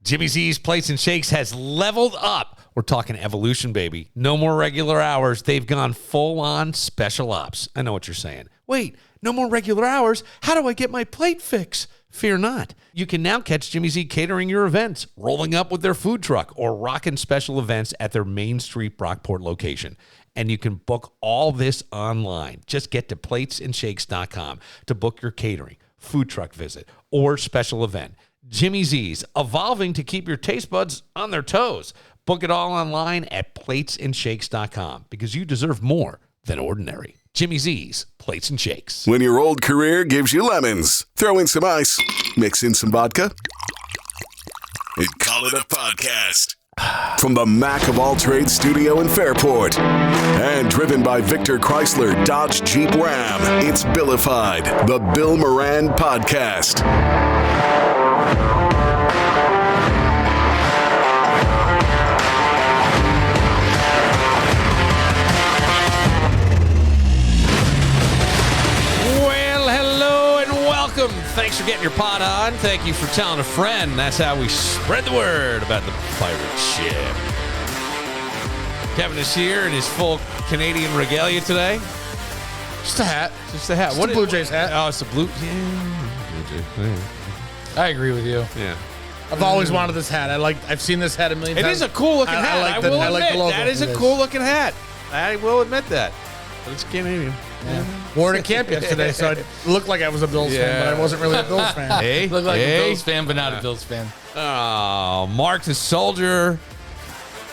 Jimmy Z's Plates and Shakes has leveled up. We're talking evolution, baby. No more regular hours. They've gone full-on special ops. I know what you're saying. Wait, no more regular hours? How do I get my plate fix? Fear not. You can now catch Jimmy Z catering your events, rolling up with their food truck, or rocking special events at their Main Street Brockport location. And you can book all this online. Just get to platesandshakes.com to book your catering, food truck visit, or special event. Jimmy Z's, evolving to keep your taste buds on their toes. Book it all online at platesandshakes.com because you deserve more than ordinary. Jimmy Z's, Plates and Shakes. When your old career gives you lemons, throw in some ice, mix in some vodka, and call it a podcast. From the Mac of All Trades studio in Fairport and driven by Victor Chrysler Dodge Jeep Ram, it's Billified, the Bill Moran Podcast. Thanks for getting your pot on. Thank you for telling a friend. That's how we spread the word about the pirate ship. Kevin is here in his full Canadian regalia today. Just a hat. Just a hat. What a Blue Jays hat. Oh, it's a Blue Jays. I agree with you. Yeah. I've always wanted this hat. I've seen this hat a million times. It is a cool looking hat. I will admit, the logo. that is a cool looking hat. I will admit that. But it's Canadian. Yeah. Wore it at camp yesterday, so it looked like I was a Bills fan, but I wasn't really a Bills fan. Hey, looked like a Bills fan, but not a Bills fan. Oh, Mark the Soldier.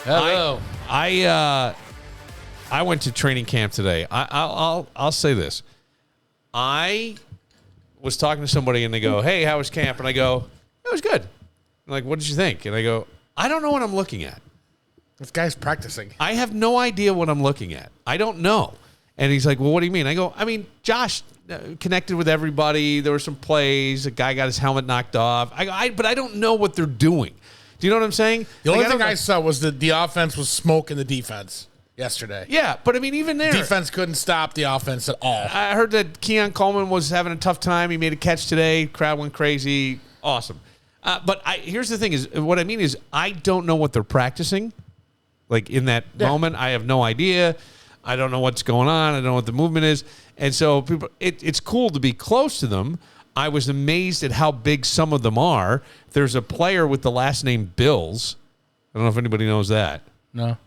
Hello. I went to training camp today. I'll say this. I was talking to somebody, and they go, "Hey, how was camp?" And I go, "It was good." I'm like, "What did you think?" And I go, "I don't know what I'm looking at. This guy's practicing. I have no idea what I'm looking at. I don't know." And he's like, "Well, what do you mean?" I go, Josh connected with everybody. There were some plays. A guy got his helmet knocked off. But I don't know what they're doing. Do you know what I'm saying? The only thing I saw was that the offense was smoking the defense yesterday. Yeah, but even there. Defense couldn't stop the offense at all. I heard that Keon Coleman was having a tough time. He made a catch today. Crowd went crazy. Awesome. But here's the thing is, what I mean is, I don't know what they're practicing. Like in that moment, I have no idea. I don't know what's going on. I don't know what the movement is. And so it's cool to be close to them. I was amazed at how big some of them are. There's a player with the last name Bills. I don't know if anybody knows that. No.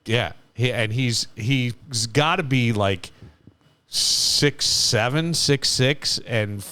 Yeah. He's got to be like 6'7", 6'6", and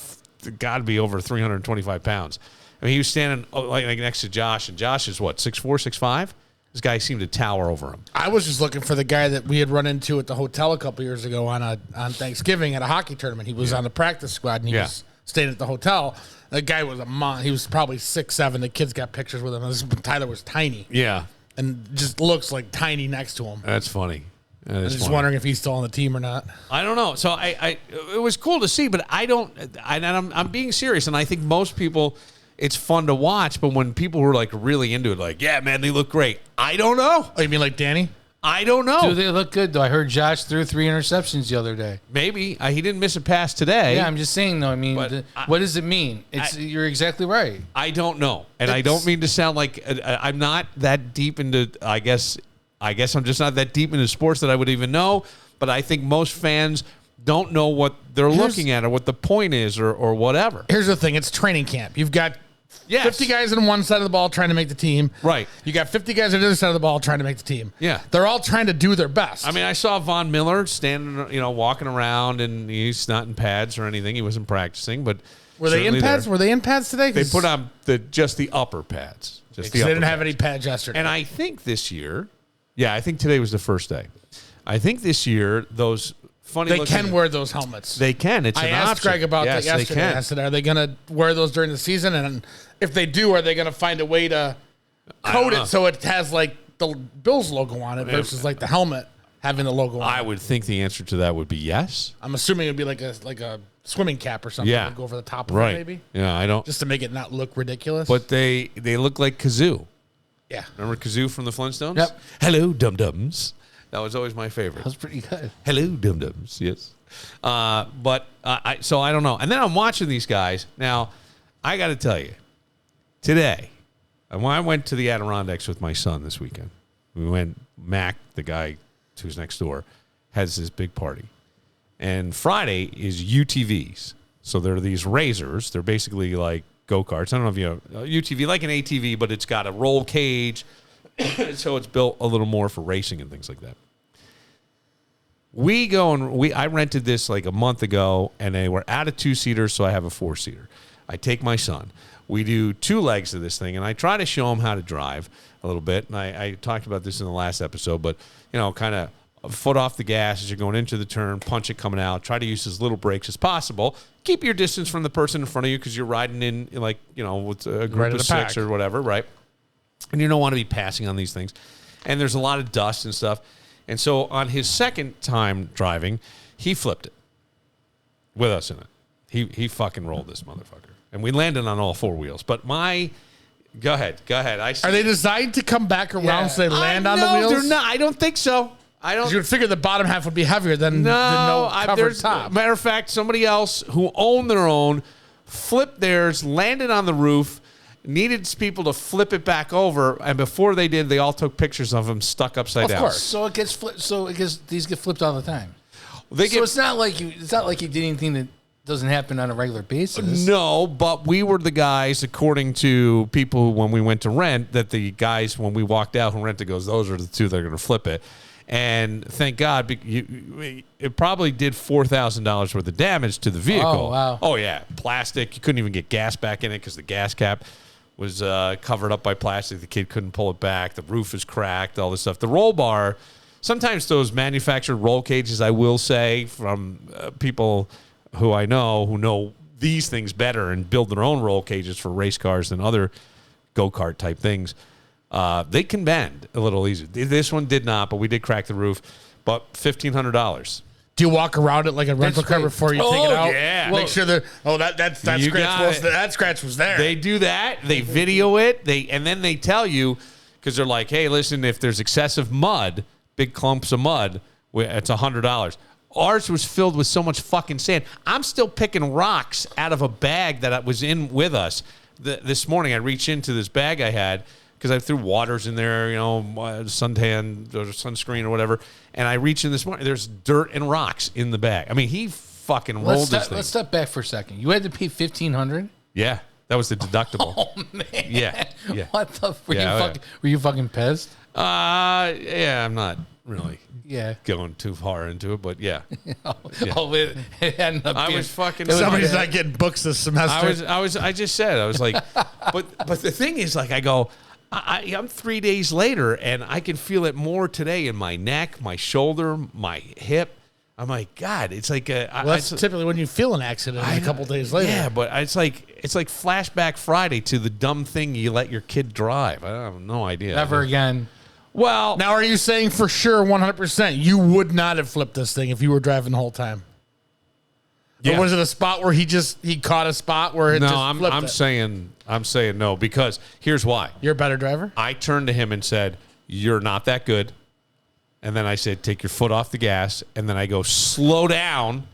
got to be over 325 pounds. I mean, he was standing like next to Josh, and Josh is what, 6'4", 6'5"? This guy seemed to tower over him. I was just looking for the guy that we had run into at the hotel a couple years ago on Thanksgiving at a hockey tournament. He was on the practice squad, and he was staying at the hotel. The guy was he was probably 6'7". The kids got pictures with him. Tyler was tiny. Yeah. And just looks like tiny next to him. That's funny. I was just wondering if he's still on the team or not. I don't know. So it was cool to see, but I'm being serious, and I think most people, it's fun to watch, but when people were like really into it, like, yeah, man, they look great. I don't know. Oh, you mean like Danny? I don't know. Do they look good, though? I heard Josh threw 3 interceptions the other day. Maybe. He didn't miss a pass today. Yeah, I'm just saying, though. I mean, what does it mean? You're exactly right. I don't know. And I don't mean to sound like I'm not that deep into, I guess I'm just not that deep into sports that I would even know, but I think most fans don't know what they're looking at or what the point is or whatever. Here's the thing. It's training camp. You've got 50 guys on one side of the ball trying to make the team. Right. You got 50 guys on the other side of the ball trying to make the team. Yeah. They're all trying to do their best. I mean, I saw Von Miller standing, walking around, and he's not in pads or anything. He wasn't practicing, but were they in pads? Were they in pads today? They put on just the upper pads. Just they didn't have any pads yesterday. And I think this year, I think today was the first day. I think this year, those funny they can wear those helmets. They can. It's an option. I asked Greg about that yesterday. I said, are they going to wear those during the season? And if they do, are they going to find a way to code it so it has like the Bills logo on it versus like the helmet having the logo on it? I would think the answer to that would be yes. I'm assuming it would be like a swimming cap or something. Yeah. Go over the top of it maybe. Yeah, I don't. Just to make it not look ridiculous. But they look like Kazoo. Yeah. Remember Kazoo from the Flintstones? Yep. Hello, dum-dums. That was always my favorite. That was pretty good. Hello, dum-dums. Yes. But I don't know. And then I'm watching these guys. Now, I got to tell you, today, And when I went to the Adirondacks with my son this weekend, we went, Mac, the guy who's next door, has this big party. And Friday is UTVs. So they're these razors. They're basically like go-karts. I don't know if you know UTV, like an ATV, but it's got a roll cage. So it's built a little more for racing and things like that. We go and I rented this like a month ago, and they were out of 2-seaters, so I have a 4-seater. I take my son. We do 2 legs of this thing, and I try to show him how to drive a little bit. And I talked about this in the last episode, but, kind of a foot off the gas as you're going into the turn, punch it coming out, try to use as little brakes as possible. Keep your distance from the person in front of you because you're riding in, with a group of 6 or whatever, right? And you don't want to be passing on these things. And there's a lot of dust and stuff. And so on his second time driving, he flipped it with us in it. He fucking rolled this motherfucker. And we landed on all 4 wheels. But go ahead. Are they designed to come back around so they land on the wheels? They're not. I don't think so. You would figure the bottom half would be heavier than no covered top. Matter of fact, somebody else who owned their own flipped theirs, landed on the roof, needed people to flip it back over, and before they did, they all took pictures of them stuck upside down. Of course. So it gets flipped. These get flipped all the time. So it's not like you did anything that doesn't happen on a regular basis. No, but we were the guys, according to people when we went to rent, that the guys when we walked out from rented goes, those are the 2 that are going to flip it. And thank God, it probably did $4,000 worth of damage to the vehicle. Oh, wow. Oh, yeah. Plastic. You couldn't even get gas back in it because the gas cap was covered up by plastic. The kid couldn't pull it back. The roof is cracked, all this stuff. The roll bar, sometimes those manufactured roll cages, I will say, from people who I know who know these things better and build their own roll cages for race cars than other go-kart type things, they can bend a little easier. This one did not, but we did crack the roof. But $1,500. Do you walk around it like a rental car before you take it out? Yeah. Make sure that that scratch was there. They do that. They video it. And then they tell you, because they're like, hey, listen, if there's excessive mud, big clumps of mud, it's $100. Ours was filled with so much fucking sand. I'm still picking rocks out of a bag that was in with us. This morning, I reached into this bag I had because I threw waters in there, suntan or sunscreen or whatever. And I reached in this morning. There's dirt and rocks in the bag. I mean, he fucking rolled this thing. Let's step back for a second. You had to pay $1,500? Yeah, that was the deductible. Oh, man. Yeah. What the? Were you fucking pissed? Yeah, I'm not really going too far into it, but yeah. It ended up I was fucking. Somebody's not getting books this semester. I just said, I was like, but the thing is, like, I go, I'm 3 days later, and I can feel it more today in my neck, my shoulder, my hip. I'm like, God, it's like that's typically when you feel an accident a couple days later. Yeah, but it's like flashback Friday to the dumb thing you let your kid drive. I have no idea. Never again. Well, now are you saying for sure 100% you would not have flipped this thing if you were driving the whole time? Yeah. Or was it a spot where he caught a spot where it just flipped I'm saying no, because here's why. You're a better driver? I turned to him and said, "You're not that good." And then I said, "Take your foot off the gas." And then I go, "Slow down."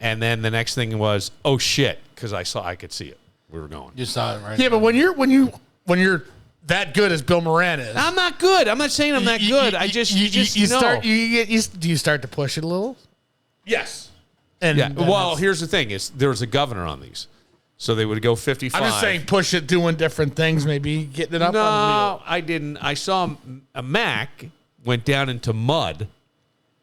And then the next thing was, "Oh shit," because I could see it. We were going. You saw it right. Yeah, but when you're that good as Bill Moran is, I'm not good. I'm not saying I'm that good. Do you start to push it a little? Yes. And yeah. Well, here's the thing: there's a governor on these, so they would go 55. I'm just saying, push it, doing different things, maybe getting it up. No, on the wheel. I didn't. I saw a Mac went down into mud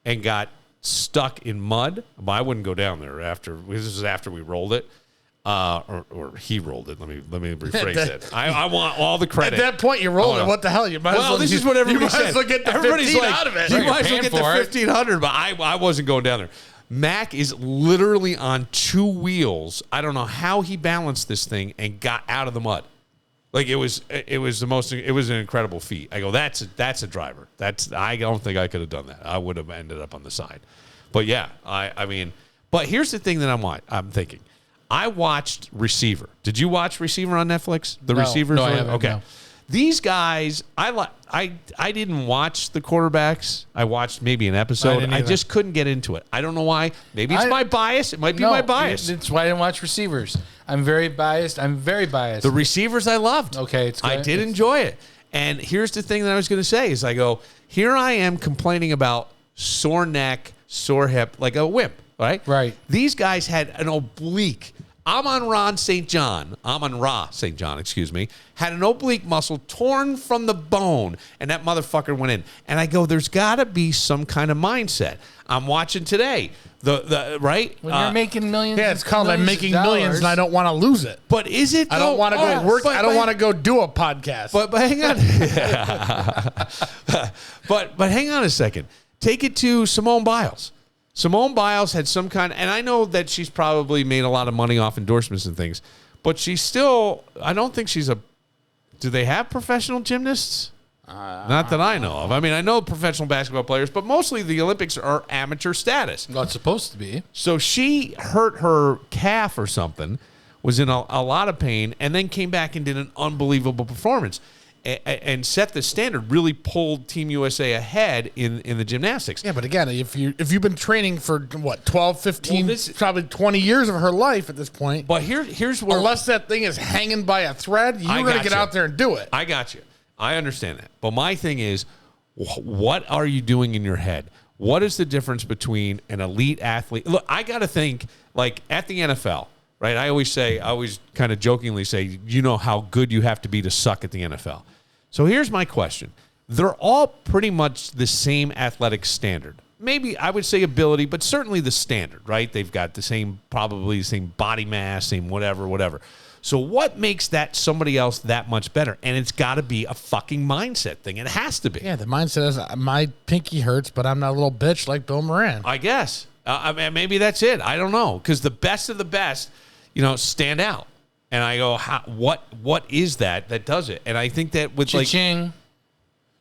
and got stuck in mud. But I wouldn't go down there after. This is after we rolled it, or he rolled it. Let me rephrase it. I want all the credit. At that point, you rolled it. What the hell? You might this is what everybody said. You might as well get the 15 out of it. You might as well get the 1,500. But I wasn't going down there. Mac is literally on 2 wheels. I don't know how he balanced this thing and got out of the mud. Like it was an incredible feat. I go, that's a driver. I don't think I could have done that. I would have ended up on the side. But yeah, I mean, but here's the thing that I'm thinking. I watched Receiver. Did you watch Receiver on Netflix? The Receiver. No, I haven't, okay. no. These guys, I didn't watch the quarterbacks. I watched maybe an episode. I just couldn't get into it. I don't know why. Maybe it's my bias. It might be my bias. That's why I didn't watch receivers. I'm very biased. The receivers I loved. Okay, I did enjoy it. And here's the thing that I was going to say is I go, here I am complaining about sore neck, sore hip, like a whip, right? Right. These guys had an oblique. Amon-Ra St. John, excuse me, had an oblique muscle torn from the bone, and that motherfucker went in. And I go, there's got to be some kind of mindset. I'm watching today, right? When you're making millions. Yeah, it's called I'm making millions, and I don't want to lose it. But is it? I don't want to go work. I don't want to go do a podcast. But hang on. but hang on a second. Take it to Simone Biles. Simone Biles had some kind, and I know that she's probably made a lot of money off endorsements and things, but she's still, I don't think she's do they have professional gymnasts? Not that I know of. I mean, I know professional basketball players, but mostly the Olympics are amateur status. Well, it's supposed to be. So she hurt her calf or something, was in a lot of pain, and then came back and did an unbelievable performance. And set the standard, really pulled Team USA ahead in the gymnastics. Yeah, but again, if you've been training for, 12, 15, probably 20 years of her life at this point. But here's where... Unless that thing is hanging by a thread, you're going to get out there and do it. I got you. I understand that. But my thing is, what are you doing in your head? What is the difference between an elite athlete? Look, I got to think, like, at the NFL, right? I always kind of jokingly say, you know how good you have to be to suck at the NFL. So here's my question. They're all pretty much the same athletic standard. Maybe I would say ability, but certainly the standard, right? They've got probably the same body mass, same whatever. So what makes that somebody else that much better? And it's got to be a fucking mindset thing. It has to be. Yeah, the mindset is my pinky hurts, but I'm not a little bitch like Bill Moran. I guess. I mean, maybe that's it. I don't know. Because the best of the best, stand out. And I go, what is that does it? And I think that with Cha-ching.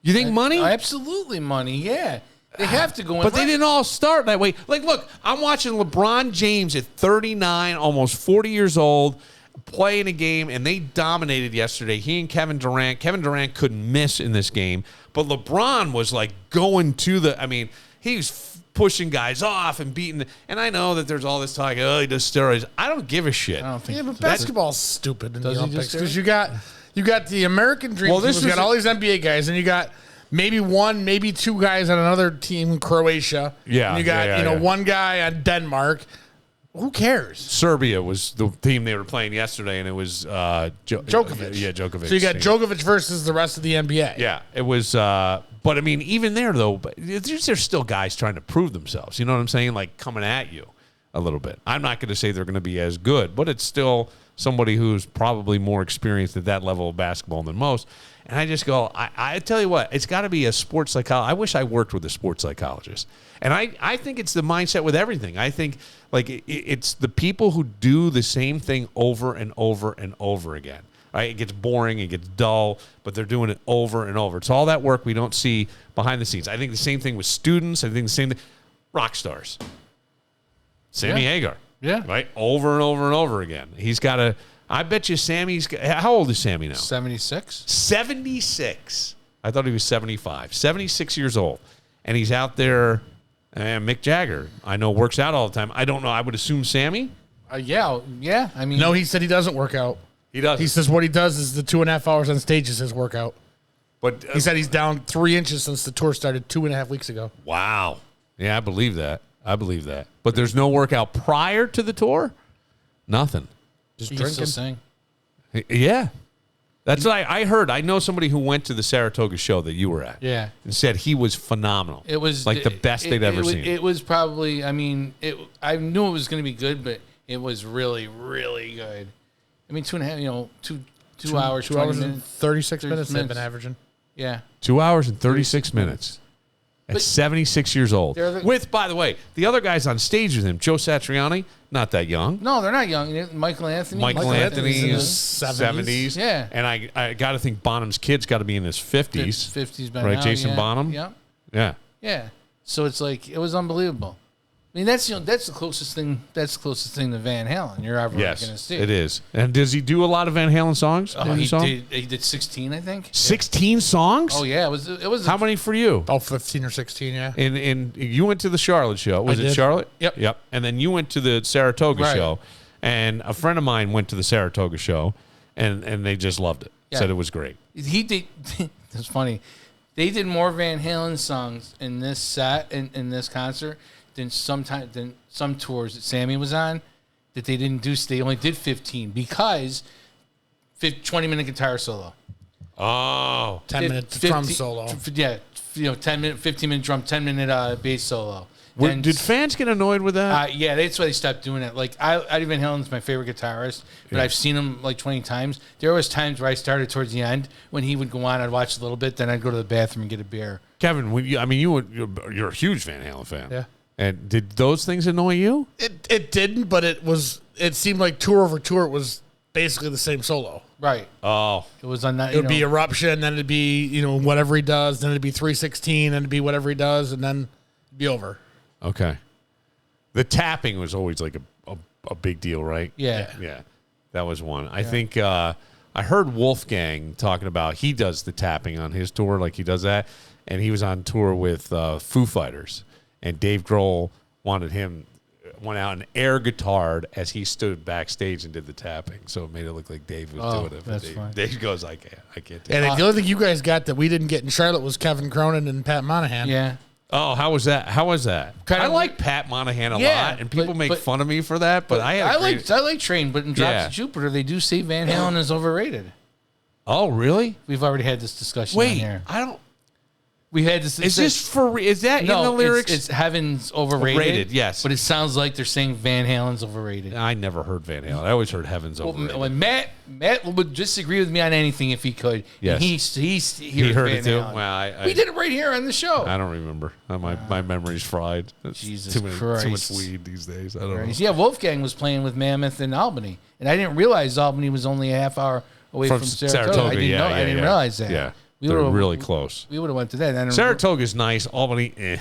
You think money? Absolutely money, yeah. They have to go in. But they didn't all start that way. Like, look, I'm watching LeBron James at 39, almost 40 years old, playing a game, and they dominated yesterday. He and Kevin Durant. Kevin Durant couldn't miss in this game. But LeBron was like going to he was pushing guys off and beating. And I know that there's all this talk, he does steroids. I don't give a shit. I don't think but basketball's stupid in the Olympics because you got the American Dream. Well, you got all these NBA guys, and you got maybe one, maybe two guys on another team, Croatia. Yeah. And you got one guy on Denmark. Who cares? Serbia was the team they were playing yesterday, and it was Djokovic. Yeah, Djokovic. So you got Djokovic versus the rest of the NBA. Yeah, it was. But I mean, even there though, there's still guys trying to prove themselves. You know what I'm saying? Like coming at you a little bit. I'm not going to say they're going to be as good, but it's still somebody who's probably more experienced at that level of basketball than most. And I just go, I tell you what, it's got to be a sports psychologist. I wish I worked with a sports psychologist. And I think it's the mindset with everything. I think like it's the people who do the same thing over and over and over again. Right? It gets boring, it gets dull, but they're doing it over and over. It's all that work we don't see behind the scenes. I think the same thing with students. I think the same thing. Rock stars. Sammy Hagar. Yeah. Right? Over and over and over again. He's got a... I bet you how old is Sammy now? 76. 76. I thought he was 75. 76 years old. And he's out there, Mick Jagger, I know works out all the time. I don't know. I would assume Sammy? Yeah. I mean... No, he said he doesn't work out. He does. He says what he does is the 2.5 hours on stage is his workout. But he said he's down 3 inches since the tour started 2.5 weeks ago. Wow. Yeah, I believe that. But there's no workout prior to the tour? Nothing. Just He's drinking. still sing. Yeah. That's what I heard. I know somebody who went to the Saratoga show that you were at. Yeah. And said he was phenomenal. It was like the best they'd ever seen. It was probably, I knew it was going to be good, but it was really, really good. I mean, 2.5, 2 hours, 2 hours and 30 36 minutes they've been averaging. Yeah. 2 hours and 36 minutes. At 76 years old. With, by the way, the other guys on stage with him, Joe Satriani, not that young. No, they're not young. Michael Anthony. Michael Anthony in is his 70s. Yeah. And I got to think Bonham's kid's got to be in his 50s. 50s by right, now, Jason yeah. Bonham? Yeah. Yeah. Yeah. So it's like, it was unbelievable. I mean, that's the closest thing. That's the closest thing to Van Halen you're ever going to see. It is. And does he do a lot of Van Halen songs? He did 16, I think. 16 songs? Oh yeah, it was. How many for you? About 15 or 16, yeah. And you went to the Charlotte show. Was it Charlotte? Yep. And then you went to the Saratoga show. And a friend of mine went to the Saratoga show, and they just loved it. Yeah. Said it was great. He did. It's funny. They did more Van Halen songs in this set in this concert than some tours that Sammy was on that they didn't do. They only did 15 because 20-minute guitar solo. Oh. 10-minute drum solo. Yeah, 10-minute, 15-minute drum, 10-minute bass solo. Did fans get annoyed with that? Yeah, that's why they stopped doing it. Like, Eddie Van Halen's my favorite guitarist, but I've seen him like 20 times. There was times where I started towards the end when he would go on. I'd watch a little bit, then I'd go to the bathroom and get a beer. Kevin, you're a huge Van Halen fan. Yeah. And did those things annoy you? It didn't, but it seemed like tour over tour it was basically the same solo. Right. Oh. It was on that. It would be Eruption, then it'd be, whatever he does, then it'd be 316, then it'd be whatever he does, and then it'd be over. Okay. The tapping was always like a big deal, right? Yeah. Yeah. That was one. I think I heard Wolfgang talking about he does the tapping on his tour, like he does that, and he was on tour with Foo Fighters, and Dave Grohl went out and air guitared as he stood backstage and did the tapping, so it made it look like Dave was doing it. That's fine. Dave goes, I can't do it. And the only thing you guys got that we didn't get in Charlotte was Kevin Cronin and Pat Monahan. Yeah. Oh, how was that? I like Pat Monahan a lot, and people make fun of me for that. But I like Train, but in Drops of Jupiter, they do say Van Halen is overrated. Oh, really? We've already had this discussion. On here. I don't. We had this. Is that in the lyrics? It's Heaven's overrated. Overrated, yes. But it sounds like they're saying Van Halen's overrated. I never heard Van Halen. I always heard Heaven's overrated. Well, Matt would disagree with me on anything if he could. Yes. And he heard Van it too. Halen. Well, we did it right here on the show. I don't remember. My memory's fried. Jesus too Christ. much weed these days. I don't know. Yeah, Wolfgang was playing with Mammoth in Albany, and I didn't realize Albany was only a half hour away from Saratoga. I didn't realize that. Yeah. They're really close. We would have went to that. Saratoga's nice. Albany,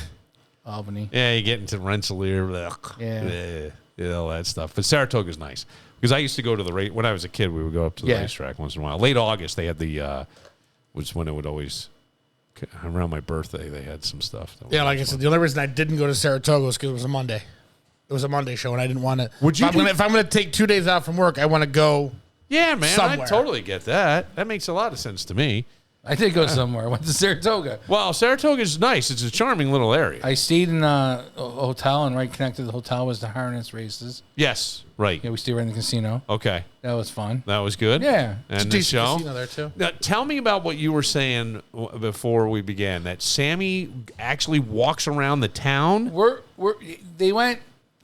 Albany. Yeah, you get into Rensselaer. All that stuff. But Saratoga's nice. Because I used to go to the when I was a kid, we would go up to the racetrack once in a while. Late August, they had was when it would always, around my birthday, they had some stuff. Yeah, like I said, the only reason I didn't go to Saratoga was because it was a Monday. It was a Monday show, and I didn't want to. If I'm going to take 2 days out from work, I want to go. Yeah, man, somewhere. I totally get that. That makes a lot of sense to me. I did go somewhere. I went to Saratoga. Well, Saratoga's nice. It's a charming little area. I stayed in a hotel, and right connected to the hotel was the harness races. Yes, right. Yeah, we stayed right in the casino. Okay. That was fun. That was good? Yeah. And the show? Casino there too. Now, tell me about what you were saying before we began, that Sammy actually walks around the town? They went,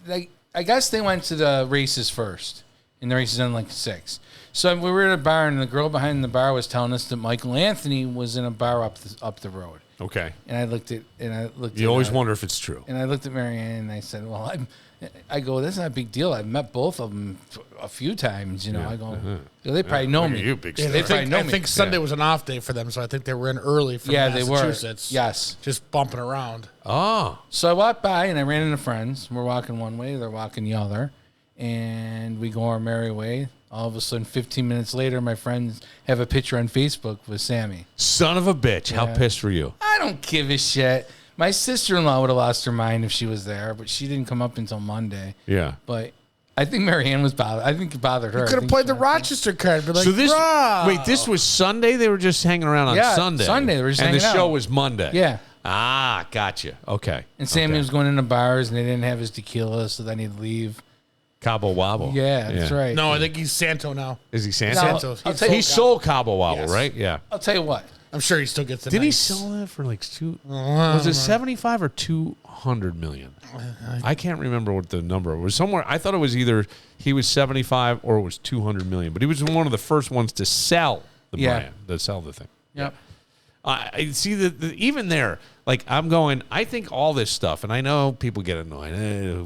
I guess they went to the races first, and the races ended like 6. So we were at a bar, and the girl behind the bar was telling us that Michael Anthony was in a bar up the road. Okay. And I looked at. You always wonder if it's true. And I looked at Marianne, and I said, "Well, I go, that's not a big deal. I've met both of them a few times. You know, I go, they probably know me. You big they probably know me. I think Sunday was an off day for them, so I think they were in early from Massachusetts. They were. Yes. Just bumping around. Oh. So I walked by, and I ran into friends. We're walking one way, they're walking the other, and we go our merry way. All of a sudden, 15 minutes later, my friends have a picture on Facebook with Sammy. Son of a bitch. Yeah. How pissed were you? I don't give a shit. My sister-in-law would have lost her mind if she was there, but she didn't come up until Monday. Yeah. But I think Marianne was bothered. I think it bothered her. You could have played the Rochester card. But like, so this was Sunday? They were just hanging around on Sunday? Sunday. They were just hanging out. And the show was Monday? Yeah. Ah, gotcha. Okay. And Sammy was going into bars, and they didn't have his tequila, so then he'd leave. Cabo Wabo. Yeah, that's right. No, I think he's Santo now. Is he Santo? Santos. He sold Cabo Wabo, right? Yeah. I'll tell you what. I'm sure he still gets it. Did he sell that for like was it 75 or 200 million? I can't remember what the number was. Somewhere I thought it was either he was 75 or it was 200 million. But he was one of the first ones to sell the brand, to sell the thing. Yep. I see that even there, like I'm going, I think all this stuff, and I know people get annoyed,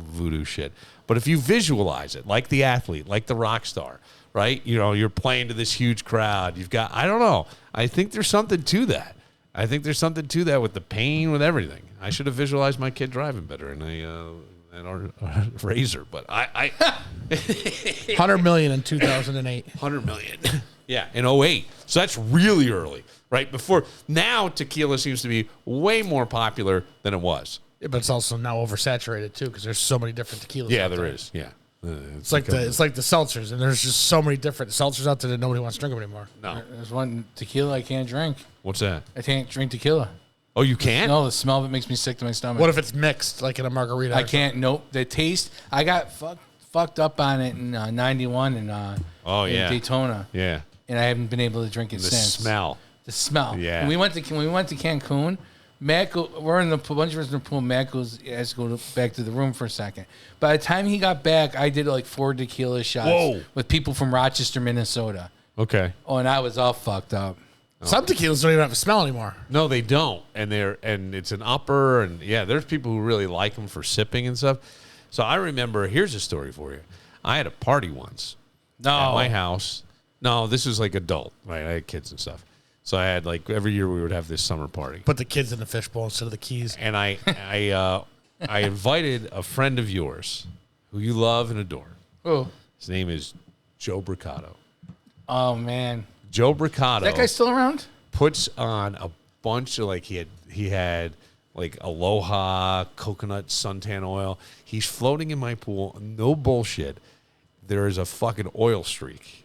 voodoo shit. But if you visualize it, like the athlete, like the rock star, right? You know, you're playing to this huge crowd. You've got, I don't know. I think there's something to that. I think there's something to that with the pain, with everything. I should have visualized my kid driving better, and or razor, but I 100 million in 2008. 100 million. Yeah, in 08. So that's really early, right? Now tequila seems to be way more popular than it was. Yeah, but it's also now oversaturated too because there's so many different tequilas. Yeah, out there there is. Yeah. It's like the seltzers, and there's just so many different seltzers out there that nobody wants to drink them anymore. No. There's one tequila I can't drink. What's that? I can't drink tequila. Oh, you can't? No, the smell of it makes me sick to my stomach. What if it's mixed, like in a margarita? I can't. Nope. The taste. I got fucked up on it in '91 in Daytona. Yeah. And I haven't been able to drink it since. The smell. Yeah. And we went to Cancun. Matt, we're in the pool, a bunch of us in the pool. Matt has to go back to the room for a second. By the time he got back, I did like 4 tequila shots with people from Rochester, Minnesota. Okay. Oh, and I was all fucked up. Some tequilas don't even have a smell anymore. No, they don't, and it's an upper, and there's people who really like them for sipping and stuff. So I remember. Here's a story for you. I had a party once at my house. No, this was like adult, right? I had kids and stuff. So I had every year we would have this summer party. Put the kids in the fishbowl instead of the keys. And I invited a friend of yours who you love and adore. Oh, His name is Joe Bricado. oh man, Joe Bricado. that guy's still around? Puts on a bunch of he had Aloha coconut suntan oil. He's floating in my pool. No bullshit. There is a fucking oil streak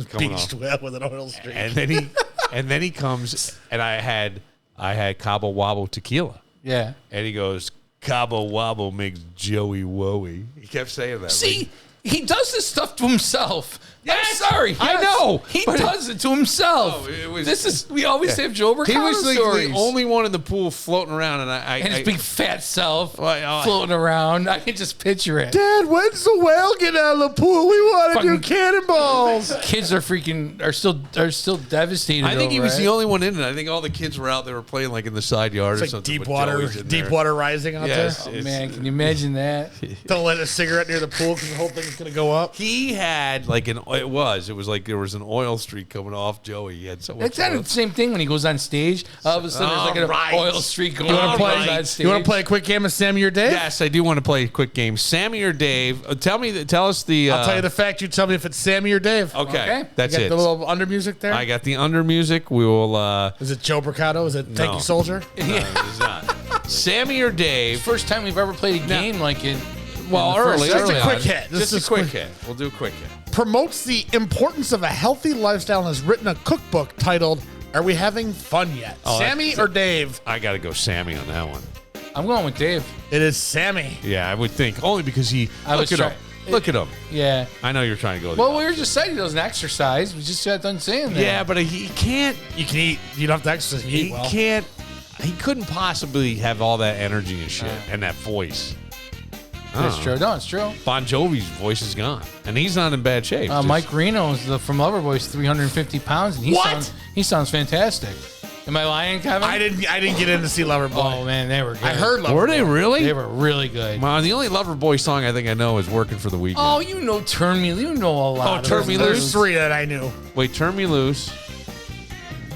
coming off. Beached with an oil streak. And then he comes, and I had Cabo Wabo tequila. Yeah. And he goes, Cabo Wabo makes Joey Woey. He kept saying that. See, he does this stuff to himself. Yes, I'm sorry. I know, He but does it to himself. No, it was- We always have Joe Mercado He was stories. the only one in the pool floating around, and and his big fat self Well, floating around. I can just picture it. Dad, when's the whale get out of the pool? We want to do Fucking- cannonballs. Kids are still devastated. I think he was over the it. only one in it. I think all the kids were out there playing in the side yard or It's like something. but Joey's in there. Deepwater Rising out Yes. there. Oh, man, can you imagine that? Don't let a cigarette near the pool because the whole thing's going to go up. He had it was like there was an oil streak coming off Joey. He had so much It's kind oil. of the same thing when he goes on stage. All of a sudden, there's an Right. oil streak going You on want to on play? stage. You want to play a quick game of Sammy or Dave? Yes, I do want to play a quick game. Sammy or Dave? Tell us the. I'll tell you the fact. You tell me if it's Sammy or Dave. Okay, that's You got it. the little under music there. I got the under music. We will. Is it Joe Bricado? Is it Thank No. You Soldier? It's not. Sammy or Dave? First time we've ever played a game like it. Well, in the first early. Just a early quick on. hit. Just This is a quick quick. hit. We'll do a quick hit. Promotes the importance of a healthy lifestyle and has written a cookbook titled "Are We Having Fun Yet?" Oh, Sammy that's- or Dave? I got to go Sammy on that one. I'm going with Dave. It is Sammy. Yeah, I would think only because I look was at him. try- Look at him. Yeah. I know you're trying to go. Well, we were just saying he doesn't exercise. We just got done saying that. Yeah, but he can't. You can eat. You don't have to exercise. You He eat well. can't. He couldn't possibly have all that energy and shit and that voice. That's true. No, it's true. Bon Jovi's voice is gone, and he's not in bad shape. Just- Mike Reno is from Loverboy's 350 pounds, and he sounds fantastic. Am I lying, Kevin? I didn't get in to see Loverboy. Oh man, they were good. I heard Loverboy. Were they really? they were really good. Man, the only Loverboy song I think I know is "Working for the Weekend." Oh, you know, Turn Me. You know a lot. Turn of Me those. Loose. There's 3 that I knew. Wait, "Turn Me Loose."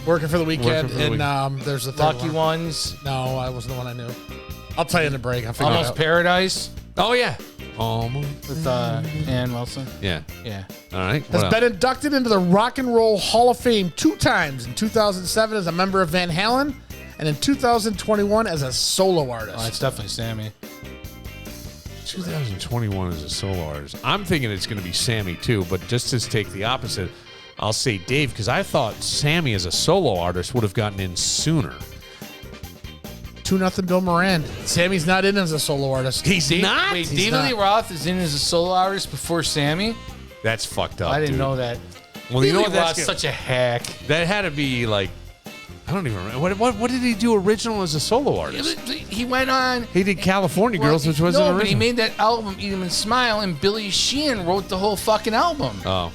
Working for the Weekend, for the and Weekend. there's the third Lucky one. Ones. No, I wasn't the one I knew. I'll tell you in the break. I'll figure it Almost out. Paradise Oh yeah, almost. with Ann Wilson. Yeah. Yeah. All right. Has What been else? inducted into the Rock and Roll Hall of Fame 2 times, in 2007 as a member of Van Halen and in 2021 as a solo artist. Oh, it's definitely Sammy. 2021 as a solo artist. I'm thinking it's going to be Sammy too, but just to take the opposite, I'll say Dave because I thought Sammy as a solo artist would have gotten in sooner. 2-0 Bill Moran. Sammy's not in as a solo artist. He's not. Wait, He's David not. Lee Roth is in as a solo artist before Sammy? That's fucked up. I didn't dude. know that. Well, you know what? David That's Roth's such a hack. that had to be like. I don't even remember. What did he do original as a solo artist? He went on. He did California Girls, which wasn't no, original. but he made that album, Eat 'Em and Smile, and Billy Sheehan wrote the whole fucking album. Oh,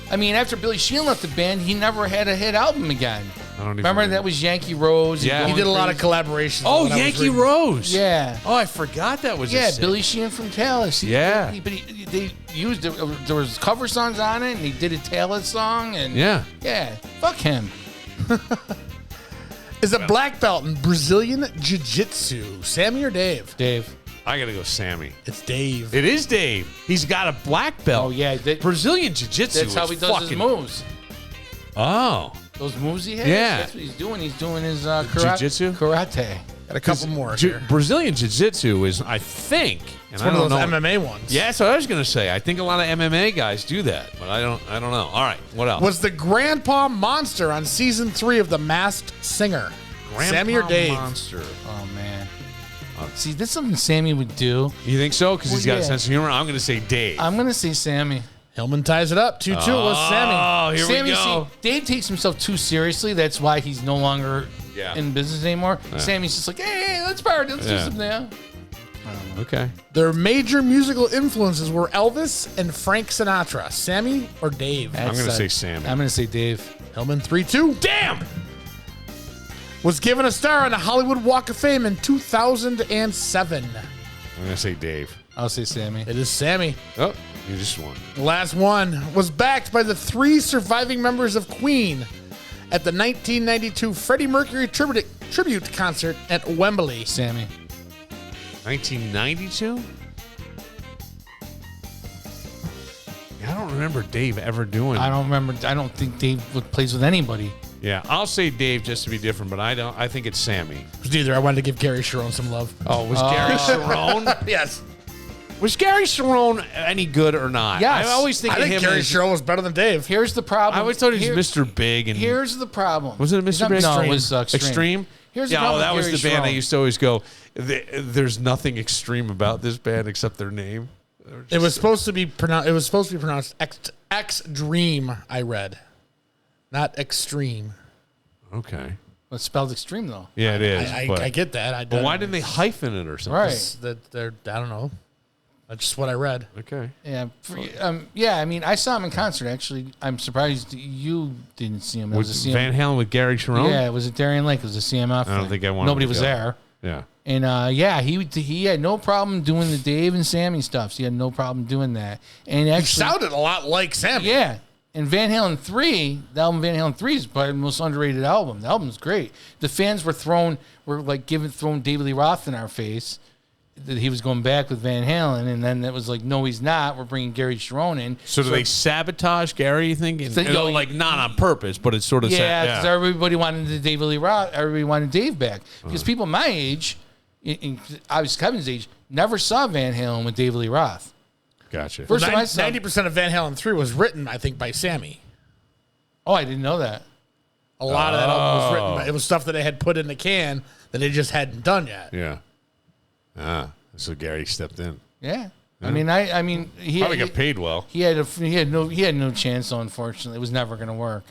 I mean, after Billy Sheehan left the band, he never had a hit album again. I don't even Remember that was Yankee Rose? and Yeah. Going He did a lot of Crazy? collaborations. Oh, when I was Yankee reading. Rose. Yeah. Oh, I forgot that was. Yeah, a Billy Sheehan from Talis. Yeah. They used it. There was cover songs on it, and he did a Talis song, and Yeah. fuck him. Is a black belt in Brazilian Jiu-Jitsu. Sammy or Dave? Dave. I got to go Sammy. It's Dave. It is Dave. He's got a black belt. Oh, yeah. Brazilian Jiu-Jitsu. That's how he does his moves. Oh. Those moves he has? Yeah. That's what he's doing. He's doing his karate. Jiu-jitsu? Karate. Got a couple more here. Brazilian Jiu-Jitsu is, I think, and It's I one don't of those know. MMA ones. Yeah, that's what I was going to say. I think a lot of MMA guys do that, but I don't know. All right, what else? Was the Grandpa Monster on season 3 of The Masked Singer? Sammy or Dave? Monster. Oh, man. See, this is something Sammy would do. You think so? Because he's got a yeah. sense of humor? I'm going to say Dave. I'm going to say Sammy. Hillman ties it up. 2-2. It was Sammy. Oh, here Sammy, we go. See, Dave takes himself too seriously. That's why he's no longer in business anymore. Sammy's just like, hey, let's party. Let's do something now. Okay. Their major musical influences were Elvis and Frank Sinatra. Sammy or Dave? I'm going to say Sammy. I'm going to say Dave. Hillman 3-2. Damn! Was given a star on the Hollywood Walk of Fame in 2007. I'm going to say Dave. I'll say Sammy. It is Sammy. Oh, you just won. The last one was backed by the 3 surviving members of Queen at the 1992 Freddie Mercury tribute concert at Wembley. Sammy. 1992? I don't remember Dave ever doing. I don't remember. I don't think Dave plays with anybody. Yeah, I'll say Dave just to be different, but I don't. I think it's Sammy. It was neither. I wanted to give Gary Sharon some love. Oh, was Gary Sharon? Yes. Was Gary Sharon any good or not? Yes. I always think I of think him Gary as, Sharon was better than Dave. Here's the problem. I always thought he was Mr. Big. And Here's the problem. wasn't it Mr. Big? No, it was Extreme. Here's the Yeah, problem that with was the Gary band I Sharon. used to always go. There's nothing extreme about this band except their name. It was supposed to be pronounced. It was supposed to be pronounced X-Dream. I read, not extreme. Okay. It's spelled extreme though. Yeah, it is. I get that. But why didn't they hyphen it or something? Right. I don't know. That's just what I read. Okay. Yeah. Yeah. I mean, I saw him in concert. Actually, I'm surprised you didn't see him. It was a CM. Van Halen with Gary Sharon? Yeah, it was at Darien Lake. It was a CMF. I don't think I wanted Nobody to was go. there. Yeah. And yeah, he had no problem doing the Dave and Sammy stuff. So he had no problem doing that. And He actually, sounded a lot like Sammy. yeah. And Van Halen 3, the album Van Halen 3 is probably the most underrated album. The album's great. The fans were throwing David Lee Roth in our face that he was going back with Van Halen, and then it was like, no, he's not. We're bringing Gary Sharon in. So do they sabotage Gary, you think? Like not on purpose, but it's sort of Yeah, because everybody wanted the David Lee Roth. Everybody wanted Dave back. Because people my age, obviously Kevin's age, never saw Van Halen with David Lee Roth. Gotcha. First time I saw 90% of Van Halen 3 was written, I think, by Sammy. Oh, I didn't know that. A lot of that album was written by, it was stuff that they had put in the can that they just hadn't done yet. Yeah. So Gary stepped in. Yeah. I mean, he Probably got paid well. He had no chance. So unfortunately, it was never going to work.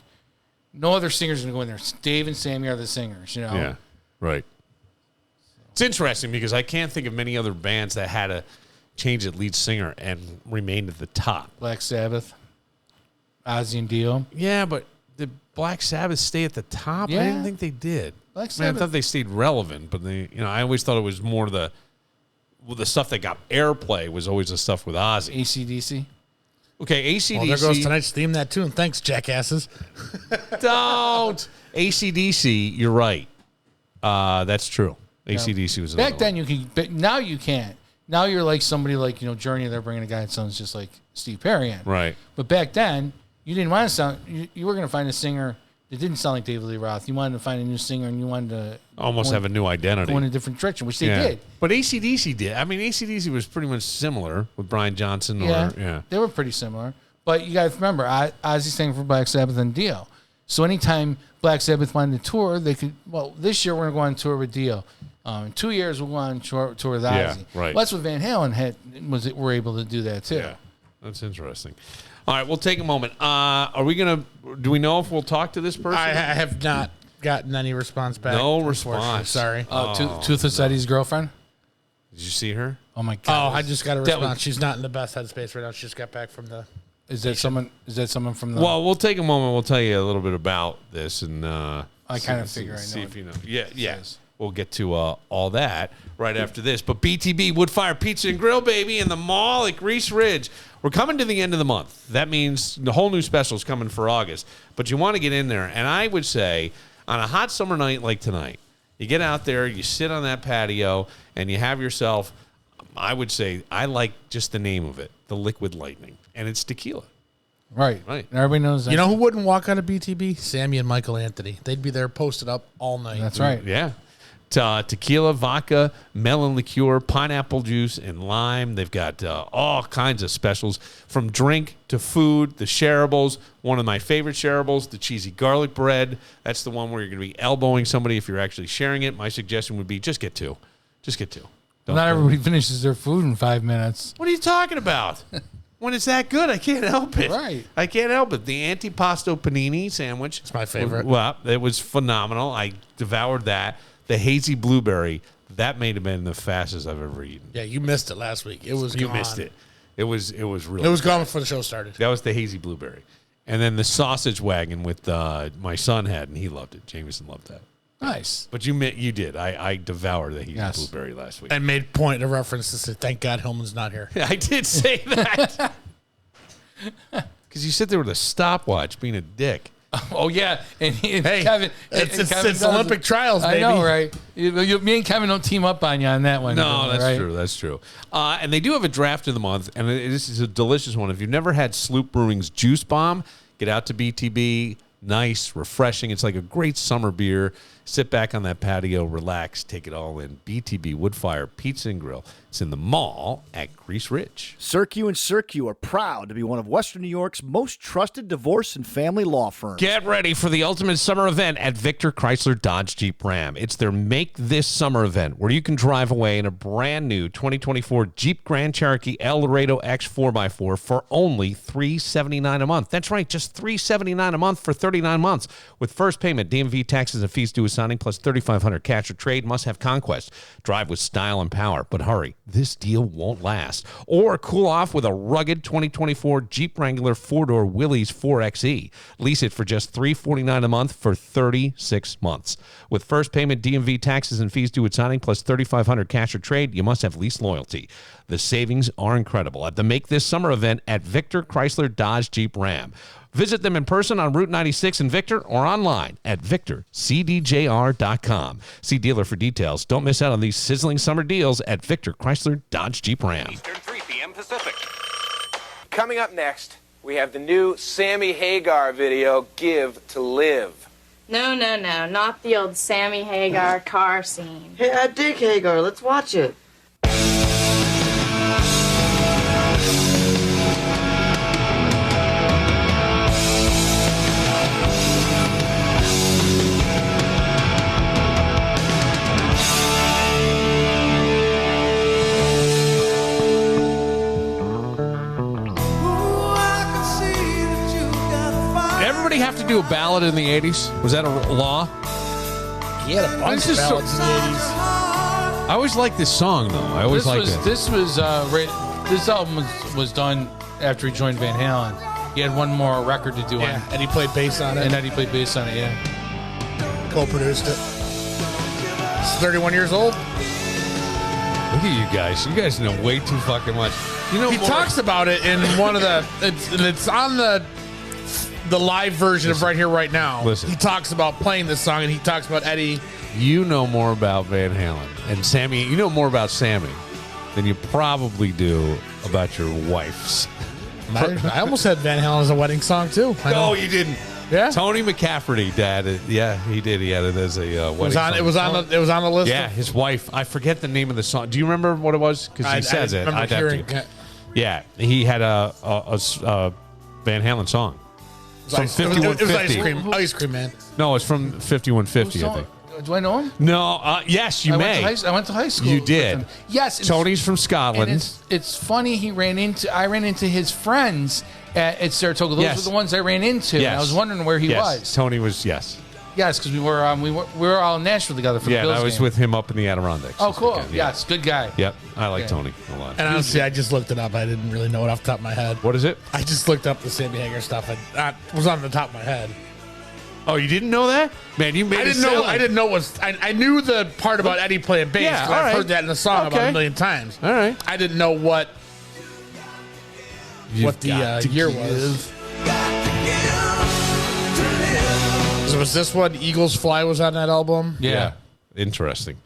No other singers going to go in there. Dave and Sammy are the singers. You know. Yeah. Right. It's interesting because I can't think of many other bands that had a change at lead singer and remained at the top. Black Sabbath, Ozzy and Dio. Yeah, but did Black Sabbath stay at the top? I Yeah. didn't think they did. Black I Sabbath. thought they stayed relevant, but I always thought it was more the stuff that got airplay was always the stuff with Ozzy. AC/DC. Okay, AC/DC. Well, there goes tonight's theme, that tune. Thanks, jackasses. Don't. AC/DC, you're right. That's true. AC/DC was another Back then you could, but now you can't. Now you're like somebody like, Journey, they're bringing a guy that sounds just like Steve Perry in. Right. But back then, you didn't want to sound, you were going to find a singer that didn't sound like David Lee Roth. You wanted to find a new singer and you wanted to Almost have a new identity. go in a different direction, which they did. But AC/DC did. I mean, AC/DC was pretty much similar with Brian Johnson. They were pretty similar. But you got to remember, Ozzy sang for Black Sabbath and Dio. So anytime Black Sabbath wanted to tour, they could, this year we're going to go on tour with Dio. In 2 years, we'll go on tour with Ozzy. Yeah, right. Well, that's what Van Halen were able to do that too. Yeah, that's interesting. All right, we'll take a moment. Do we know if we'll talk to this person? I have not gotten any response back. No response. Sorry. Toothless Eddie's girlfriend? Did you see her? Oh, my God. I just got a That response. was- She's not in the best headspace right now. She just got back from the... Is that someone from the... Well, we'll take a moment. We'll tell you a little bit about this, and I kind of figure I know. See it. if you know. Yeah. We'll get to all that right after this. But BTB, Woodfire Pizza and Grill, baby, in the mall at Grease Ridge. We're coming to the end of the month. That means the whole new special is coming for August. But you want to get in there. And I would say on a hot summer night like tonight, you get out there, you sit on that patio, and you have yourself I would say I like just the name of it, the Liquid Lightning, and it's tequila. Right. Right. Everybody knows that. You know who wouldn't walk out of BTB? Sammy and Michael Anthony. They'd be there posted up all night. That's right. Yeah. Tequila, vodka, melon liqueur, pineapple juice, and lime. They've got all kinds of specials from drink to food. The shareables, one of my favorite shareables, the cheesy garlic bread. That's the one where you're going to be elbowing somebody if you're actually sharing it. My suggestion would be just get two. Just get two. Not everybody finishes their food in 5 minutes. What are you talking about? When it's that good, I can't help it. Right. I can't help it. The antipasto panini sandwich. It's my favorite. Well, it was phenomenal. I devoured that. The hazy blueberry, that may have been the fastest I've ever eaten. Yeah, you missed it last week. It was You gone. missed it. It was really It was gone before the show started. That was the hazy blueberry. And then the sausage wagon with my son had, and he loved it. Jameson loved that. Nice. But you did. I devoured the hazy blueberry last week. And made point of reference to say, thank God Hillman's not here. I did say that. Because you sit there with a stopwatch being a dick. Oh, yeah. And Hey, Kevin. it's Olympic trials, baby. I know, right? Me and Kevin don't team up on you on that one. No, that's right? true. That's true. And they do have a draft of the month, and this is a delicious one. If you've never had Sloop Brewing's Juice Bomb, get out to BTB. Nice, refreshing. It's like a great summer beer. Sit back on that patio, relax, take it all in. BTB Woodfire Pizza and Grill. It's in the mall at Grease Ridge. Cirque and Cirque are proud to be one of Western New York's most trusted divorce and family law firms. Get ready for the ultimate summer event at Victor Chrysler Dodge Jeep Ram. It's their Make This Summer event where you can drive away in a brand new 2024 Jeep Grand Cherokee El Laredo X 4x4 for only $379 a month. That's right, just $379 a month for 39 months. With first payment, DMV taxes and fees due signing plus $3,500 cash or trade. Must have conquest. Drive with style and power, but hurry. This deal won't last. Or cool off with a rugged 2024 Jeep Wrangler 4-door Willys 4xe. Lease it for just $349 a month for 36 months. With first payment, DMV taxes and fees due at signing plus $3,500 cash or trade. You must have lease loyalty. The savings are incredible at the Make This Summer event at Victor Chrysler Dodge Jeep Ram. Visit them in person on Route 96 in Victor or online at victorcdjr.com. See dealer for details. Don't miss out on these sizzling summer deals at Victor Chrysler Dodge Jeep Ram. Eastern, 3 p.m. Pacific. Coming up next, we have the new Sammy Hagar video, Give to Live. No, not the old Sammy Hagar car scene. Hey, I dig Hagar. Let's watch it. Everybody have to do a ballad in the 80s? Was that a law? He had a bunch of ballads in the 80s. I always liked this song, though. I always liked it. This album was done after he joined Van Halen. He had one more record to do Yeah, on, and he played bass on it. and then he played bass on it. Yeah. Co-produced it. He's 31 years old. Look at you guys. You guys know way too fucking much. You know, He talks about it in one of the. It's on the live version of Right Here, Right Now. Listen. He talks about playing this song, and he talks about Eddie. You know more about Van Halen and Sammy. You know more about Sammy than you probably do about your wife's. I almost had Van Halen as a wedding song too. I know. No, you didn't. Yeah, Tony McCafferty, Dad. Yeah, he did. He had it as a wedding song. it was on the list. Yeah, his wife. I forget the name of the song. Do you remember what it was? Because he says it. remember I'd have hearing. to. Yeah, he had a Van Halen song. From It was 5150. Ice Cream Man. No, it's from 5150, I think. Do I know him? No, yes, you may. I went to high school. You with did. him. Yes. Tony's from And Scotland. it's funny. I ran into his friends at Saratoga. Those Yes. were the ones I ran into. Yes. And I was wondering where he Yes, was. Tony was, yes. Yes, because we were all in Nashville together for the Yeah, and Bills I was game. with him up in the Adirondacks. Oh, this cool. weekend, yeah. Yes, good guy. Yep, I like Okay. Tony a lot. And honestly, I just looked it up. I didn't really know it off the top of my head. What is it? I just looked up the Sammy Hagar stuff. It was on the top of my head. Oh, you didn't know that? Man, you made I didn't know. I knew the part about Eddie playing bass. Yeah, 'cause all I've right. heard that in the song about Okay. a million times. All right. I didn't know what You've the got to year give. was. So was this what Eagles Fly was on that album? Yeah. Interesting.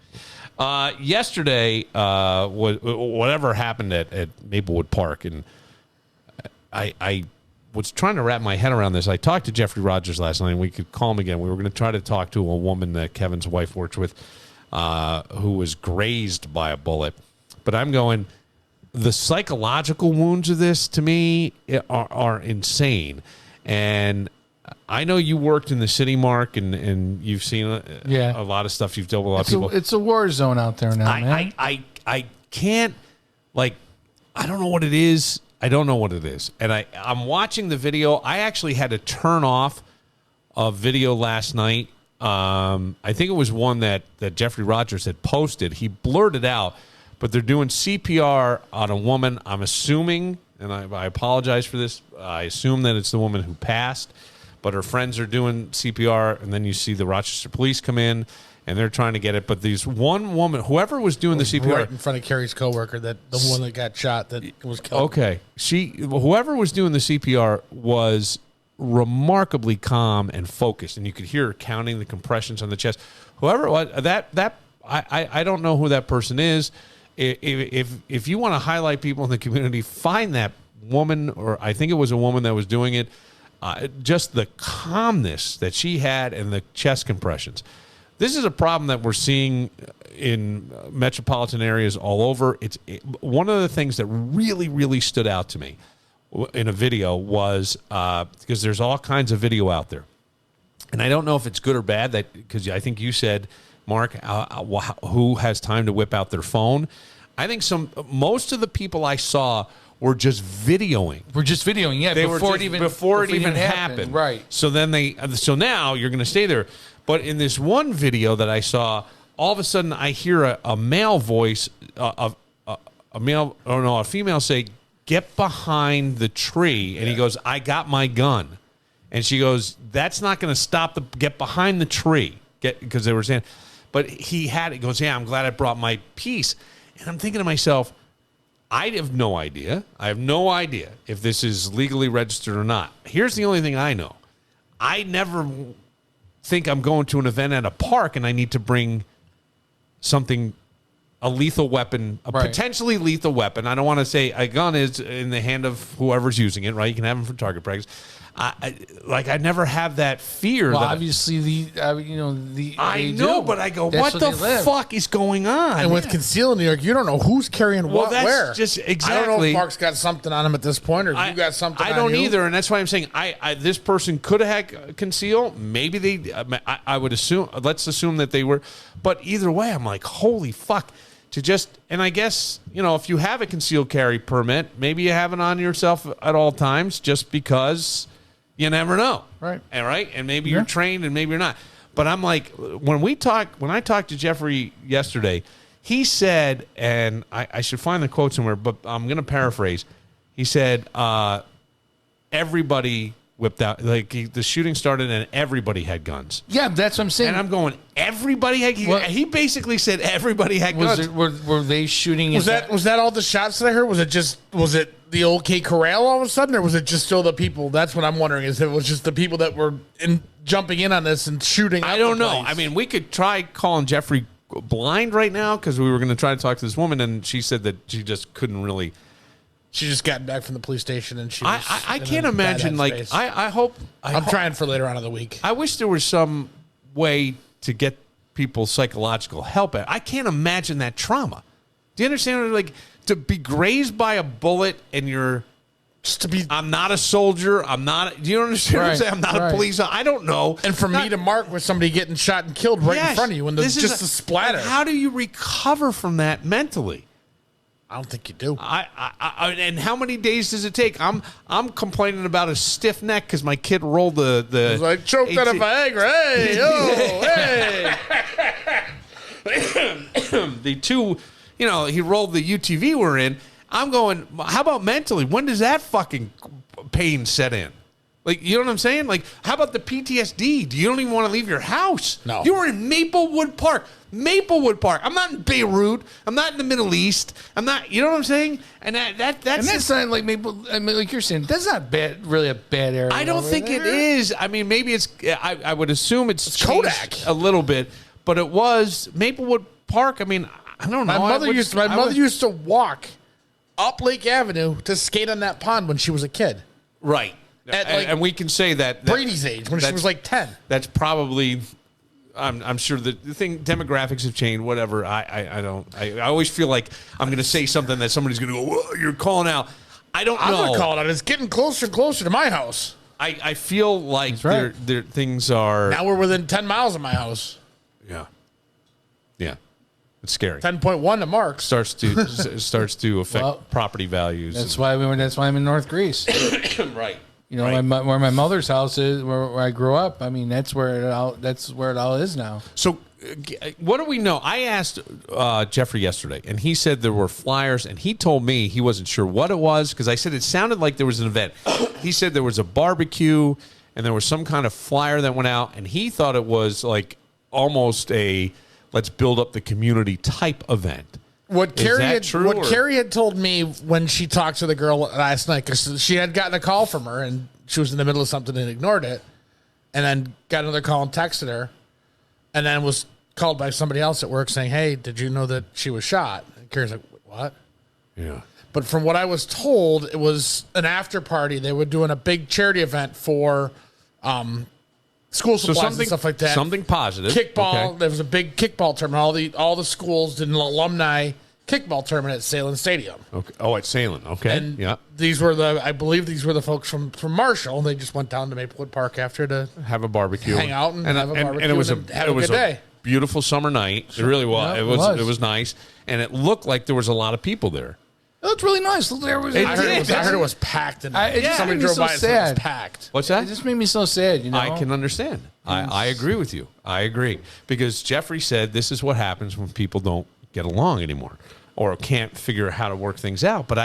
Yesterday, whatever happened at Maplewood Park, and I was trying to wrap my head around this. I talked to Jeffrey Rogers last night, and we could call him again. We were going to try to talk to a woman that Kevin's wife works with who was grazed by a bullet. But I'm going, the psychological wounds of this, to me, are insane. And I know you worked in the city, Mark, and you've seen a lot of stuff. You've dealt with a lot of people. It's a war zone out there now, man. I can't, like, I don't know what it is. I don't know what it is. And I'm watching the video. I actually had to turn off a video last night. I think it was one that Jeffrey Rogers had posted. He blurted out, but they're doing CPR on a woman. I'm assuming, and I apologize for this, I assume that it's the woman who passed, but her friends are doing CPR, and then you see the Rochester police come in, and they're trying to get it. But there's one woman, whoever was doing the CPR, right in front of Carrie's coworker, the one that got shot, that was killed. Okay, whoever was doing the CPR was remarkably calm and focused, and you could hear her counting the compressions on the chest. Whoever it was, I don't know who that person is. If you want to highlight people in the community, find that woman, or I think it was a woman that was doing it. Just the calmness that she had and the chest compressions. This is a problem that we're seeing in metropolitan areas all over. One of the things that really, really stood out to me in a video was because there's all kinds of video out there, and I don't know if it's good or bad. That because I think you said, Mark, who has time to whip out their phone? I think most of the people I saw were just videoing. Yeah. Before it even happened. Right. So now you're going to stay there. But in this one video that I saw, all of a sudden I hear a male voice, a female say, "Get behind the tree." And he goes, "I got my gun." And she goes, "That's not going to stop get behind the tree." Because they were saying, but he goes, "Yeah, I'm glad I brought my piece." And I'm thinking to myself, I have no idea. I have no idea if this is legally registered or not. Here's the only thing I know. I never think I'm going to an event at a park and I need to bring something, a lethal weapon, potentially lethal weapon. I don't want to say a gun is in the hand of whoever's using it, right? You can have them for target practice. I never have that fear. Well, obviously, I know, but I go, what the fuck is going on? And with conceal in New York, you don't know who's carrying what where. Just exactly. I don't know if Mark's got something on him at this point, or you got something on you. I don't either, and that's why I'm saying this person could have had conceal. Maybe I would assume, let's assume that they were. But either way, I'm like, holy fuck. And I guess, if you have a concealed carry permit, maybe you have it on yourself at all times just because you never know. Right. And maybe you're trained and maybe you're not. But I'm like, when I talked to Jeffrey yesterday, he said, and I should find the quote somewhere, but I'm going to paraphrase. He said, everybody whipped out, the shooting started and everybody had guns. Yeah, that's what I'm saying. And I'm going, everybody had guns. He basically said everybody had guns. Were they shooting? Was that all the shots that I heard? Was it the old K Corral all of a sudden, or was it just still the people? That's what I'm wondering, is if it was just the people that were jumping in on this and shooting. I don't know. I mean, we could try calling Jeffrey blind right now because we were going to try to talk to this woman, and she said that she just couldn't really. She just got back from the police station, and she. I can't imagine. I hope. I'm trying for later on in the week. I wish there was some way to get people psychological help. I can't imagine that trauma. Do you understand? To be grazed by a bullet and you're just to be. I'm not a soldier. I'm not. Do you understand what I'm saying? I'm not a police. I don't know. And for me to mark with somebody getting shot and killed right in front of you, when there's just a splatter. How do you recover from that mentally? I don't think you do. And how many days does it take? I'm complaining about a stiff neck because my kid rolled the. It was like choked on a Viagra. Hey, hey. The two. He rolled the UTV we're in. I'm going, how about mentally? When does that fucking pain set in? You know what I'm saying? How about the PTSD? You don't even want to leave your house. No. You were in Maplewood Park. I'm not in Beirut. I'm not in the Middle East. I'm not, you know what I'm saying? And that's not like Maple. I mean, like you're saying, that's not bad. Really a bad area. I don't think it is. I mean, maybe it's. I would assume it's Kodak a little bit, but it was Maplewood park. I mean, I don't know. My mother used to walk up Lake Avenue to skate on that pond when she was a kid. Right. And we can say that Brady's age, when she was like 10. That's probably, I'm sure the thing, demographics have changed, whatever. I always feel like I'm going to say something that somebody's going to go, whoa, you're calling out. I don't know. I'm going to call it out. It's getting closer and closer to my house. I feel like things are. Now we're within 10 miles of my house. Yeah. Yeah. It's scary. 10.1 to Mark. Starts to affect property values. That's why I'm in North Greece. Right. You know, where my mother's house is, where I grew up. I mean, that's where it all is now. So, what do we know? I asked Jeffrey yesterday, and he said there were flyers, and he told me he wasn't sure what it was because I said it sounded like there was an event. He said there was a barbecue, and there was some kind of flyer that went out, and he thought it was like almost a let's build up the community type event. What Carrie had told me when she talked to the girl last night, because she had gotten a call from her and she was in the middle of something and ignored it, and then got another call and texted her, and then was called by somebody else at work saying, "Hey, did you know that she was shot?" And Carrie's like, "What?" Yeah. But from what I was told, it was an after party. They were doing a big charity event for school supplies and stuff like that. Something positive. Kickball. Okay. There was a big kickball tournament. All the schools did an alumni kickball tournament at Salem Stadium. Okay. Oh, at Salem. Okay. And yeah. I believe these were the folks from Marshall. They just went down to Maplewood Park after to have a barbecue, hang out and have a barbecue, and it was a good day. Beautiful summer night. It really was. Yeah, it was nice, and it looked like there was a lot of people there. It looked really nice. I heard it was packed, and somebody drove by and said it was packed. What's that? It just made me so sad. You know, I can understand. I agree with you. I agree because Jeffrey said this is what happens when people don't get along anymore or can't figure out how to work things out. But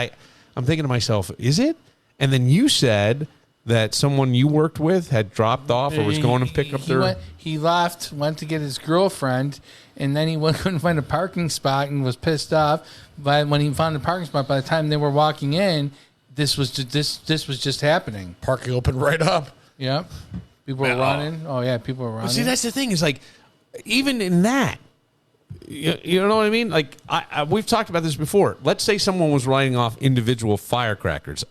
I'm thinking to myself, is it? And then you said that someone you worked with had dropped off or was going to pick up their... He left, went to get his girlfriend, and then he couldn't find a parking spot and was pissed off. But when he found a parking spot, by the time they were walking in, this was just happening. Parking opened right up. Yep. People were running. Oh, yeah, people were running. See, that's the thing is like, even in that, you know what I mean? Like, we've talked about this before. Let's say someone was lighting off individual firecrackers.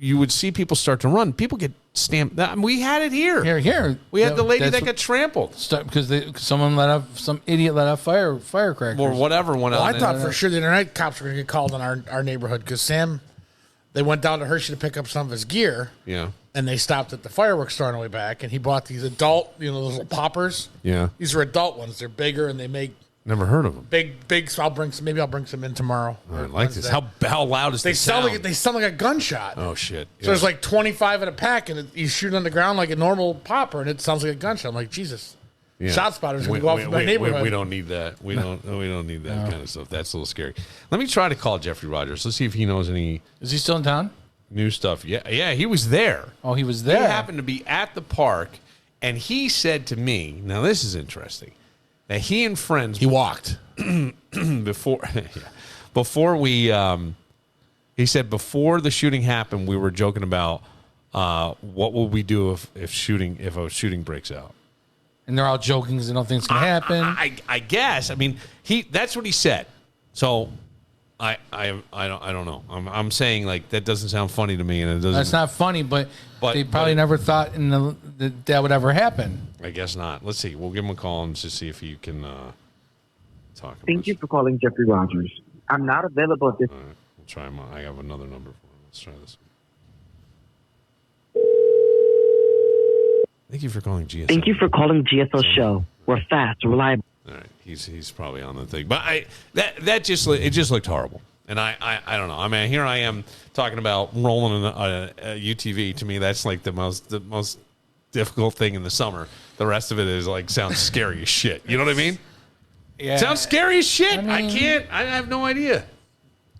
You would see people start to run. People get stamped. We had it here. Here. We had the lady that got trampled because some idiot let off firecrackers or whatever went on. I thought for sure the internet cops were going to get called on our neighborhood because they went down to Hershey to pick up some of his gear. Yeah. And they stopped at the fireworks store on the way back, and he bought these adult, those little poppers. Yeah. These are adult ones. They're bigger, and they make... Never heard of them. Big. So maybe I'll bring some in tomorrow. I like this. How loud is they the sound? sound? They sound like a gunshot. Oh, shit. So there's like 25 in a pack, and you shoot on the ground like a normal popper, and it sounds like a gunshot. I'm like, Jesus. Yeah. Shot spotters going to go off in my neighborhood. We don't need that. We don't need that kind of stuff. That's a little scary. Let me try to call Jeffrey Rogers. Let's see if he knows any... Is he still in town? New stuff. Yeah, he was there. Oh, he was there. He happened to be at the park, and he said to me, now this is interesting, that he and friends... He walked. Before we... he said before the shooting happened, we were joking about what will we do if a shooting breaks out. And they're all joking because they don't think it's going to happen. I guess. I mean, that's what he said. So... I don't know. I'm saying like that doesn't sound funny to me, and it doesn't. That's not funny, but they probably never thought that would ever happen. I guess not. Let's see. We'll give him a call and just see if he can talk. Thank you for calling Jeffrey Rogers. I'm not available at this. All right, we'll try him. I have another number for him. Let's try this. Thank you for calling GSL. Thank you for calling GSL Show. We're fast, reliable. All right, he's probably on the thing, but it just looked horrible, and I don't know. I mean, here I am talking about rolling a UTV. To me, that's like the most difficult thing in the summer. The rest of it is like sounds scary as shit. You know what I mean? Yeah, sounds scary as shit. I mean, I have no idea.